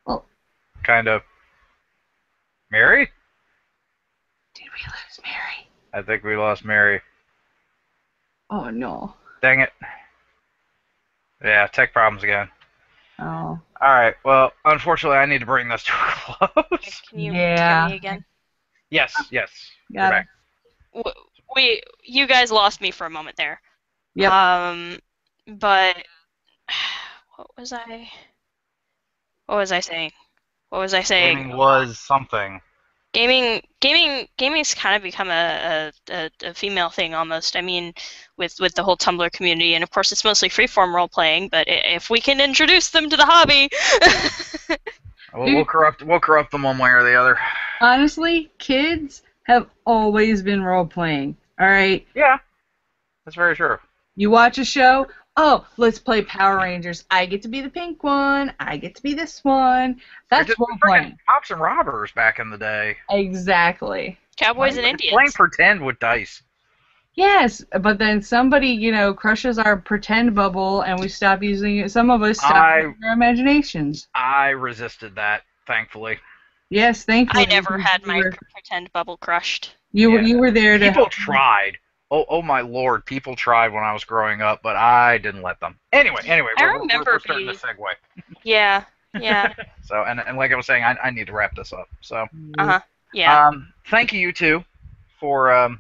B: Well.
A: Kind of. Mary?
B: Did we lose Mary?
A: I think we lost Mary.
B: Oh no.
A: Dang it. Yeah, tech problems again.
B: Oh.
A: Alright, well, unfortunately I need to bring this to a close.
C: Can you hear me again?
A: Yes.
B: Got
C: it. You guys lost me for a moment there.
B: Yep.
C: But what was I saying?
A: Gaming was something.
C: Gaming's kind of become a female thing almost. I mean, with the whole Tumblr community, and of course it's mostly freeform role playing. But if we can introduce them to the hobby,
A: we'll corrupt them one way or the other.
B: Honestly, kids have always been role playing. All right.
A: Yeah, that's very true.
B: You watch a show. Oh, let's play Power Rangers. I get to be the pink one. I get to be this one. That's role playing.
A: Cops and robbers back in the day.
B: Exactly.
C: Cowboys and Indians.
A: Playing pretend with dice.
B: Yes, but then somebody, crushes our pretend bubble, and we stop using it. Some of us stop using our imaginations.
A: I resisted that, thankfully.
B: Yes, thankfully.
C: I never had my pretend bubble crushed.
B: You were there to.
A: People tried. Oh my lord, people tried when I was growing up, but I didn't let them. Anyway,
C: I remember
A: we're starting to segue.
C: Yeah.
A: So, and like I was saying, I need to wrap this up. So.
C: Yeah.
A: Thank you two for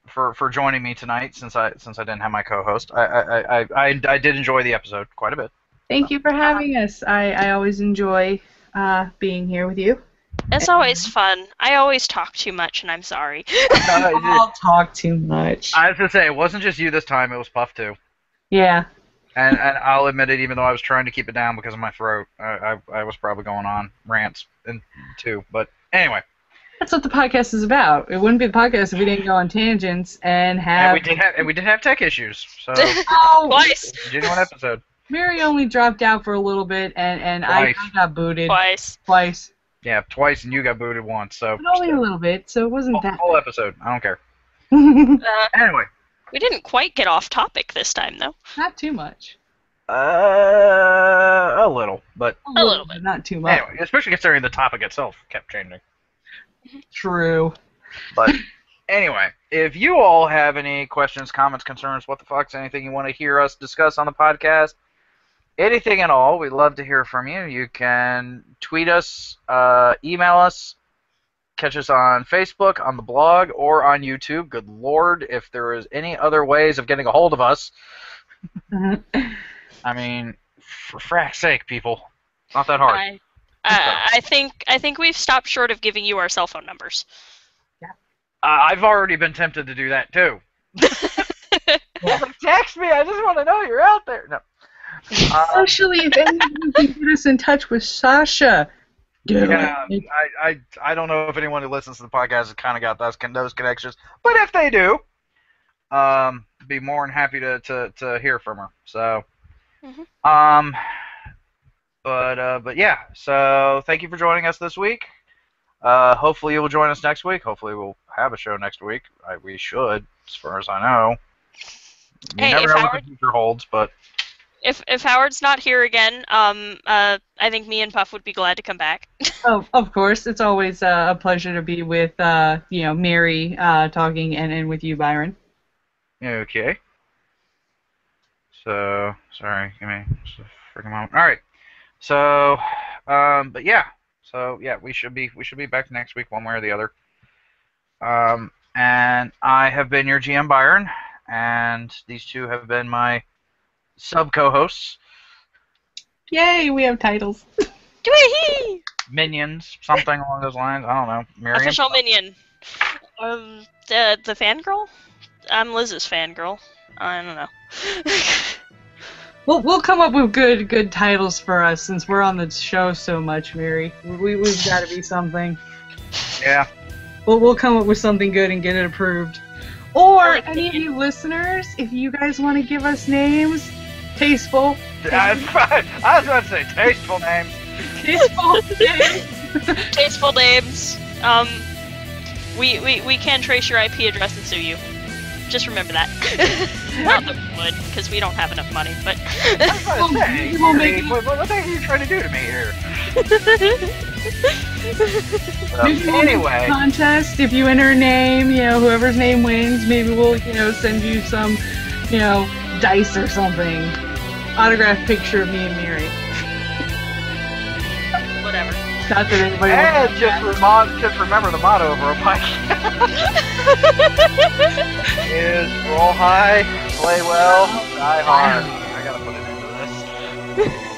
A: for joining me tonight. Since I didn't have my co-host, I did enjoy the episode quite a bit.
B: Thank you for having us. I always enjoy being here with you.
C: It's always fun. I always talk too much, and I'm sorry.
B: I'll talk too much.
A: I was gonna say, it wasn't just you this time; it was Puff too.
B: Yeah.
A: And I'll admit it, even though I was trying to keep it down because of my throat, I was probably going on rants too. But anyway.
B: That's what the podcast is about. It wouldn't be the podcast if we didn't go on tangents and have.
A: And we did have tech issues. So.
C: Twice.
A: Genuine episode.
B: Mary only dropped out for a little bit, and I got booted. Twice.
A: Yeah, twice, and you got booted once. So.
B: But only a little bit, so it wasn't that.
A: Whole episode. I don't care. Anyway.
C: We didn't quite get off topic this time, though.
B: Not too much.
A: A little, but
B: a little bit, not too much.
A: Anyway, especially considering the topic itself kept changing.
B: True.
A: But anyway, if you all have any questions, comments, concerns, what the fuck's anything you want to hear us discuss on the podcast, anything at all, we'd love to hear from you. You can tweet us, email us, catch us on Facebook, on the blog, or on YouTube. Good Lord, if there is any other ways of getting a hold of us. I mean, for frack's sake, people. It's not that hard.
C: I think we've stopped short of giving you our cell phone numbers.
B: Yeah.
A: I've already been tempted to do that, too. Text me, I just want to know you're out there. No.
B: Especially if anyone can get us in touch with Sasha.
A: I don't know if anyone who listens to the podcast has kind of got those connections, but if they do, be more than happy to hear from her. So, But yeah. So thank you for joining us this week. Hopefully you will join us next week. Hopefully we'll have a show next week. We should, as far as I know. You
C: Hey,
A: never
C: if
A: know what
C: Howard
A: the future holds, but
C: if Howard's not here again, I think me and Puff would be glad to come back.
B: Oh, of course. It's always a pleasure to be with, Mary talking and with you, Byron.
A: okay. So sorry, give me just a freaking moment. All right. So, but yeah. So yeah, we should be back next week one way or the other. And I have been your GM Byron, and these two have been my sub co-hosts.
B: Yay, we have titles.
C: Dwee-hee!
A: Minions, something along those lines. I don't know. Miri and
C: Official
A: Puff.
C: minion. The fangirl? I'm Liz's fangirl. I don't know.
B: We'll come up with good titles for us since we're on the show so much, Mary. We've got to be something.
A: Yeah.
B: We'll come up with something good and get it approved. Or any of you listeners, if you guys want to give us names, tasteful.
A: I was about to say tasteful names.
B: Tasteful names.
C: Tasteful names. We can trace your IP address and sue you. Just remember that. Not that we would, because we don't have enough money, but...
A: Hey,
B: we'll make it...
A: what the heck are you trying to do to me here?
B: Maybe we'll
A: Anyway.
B: make a contest. If you enter a name, whoever's name wins, maybe we'll, send you some, dice or something. Autographed picture of me and Mary.
C: Whatever.
B: Not that anybody
A: And
B: wants
A: just remember the motto of our podcast is roll high, play well, die hard. I gotta put it into this.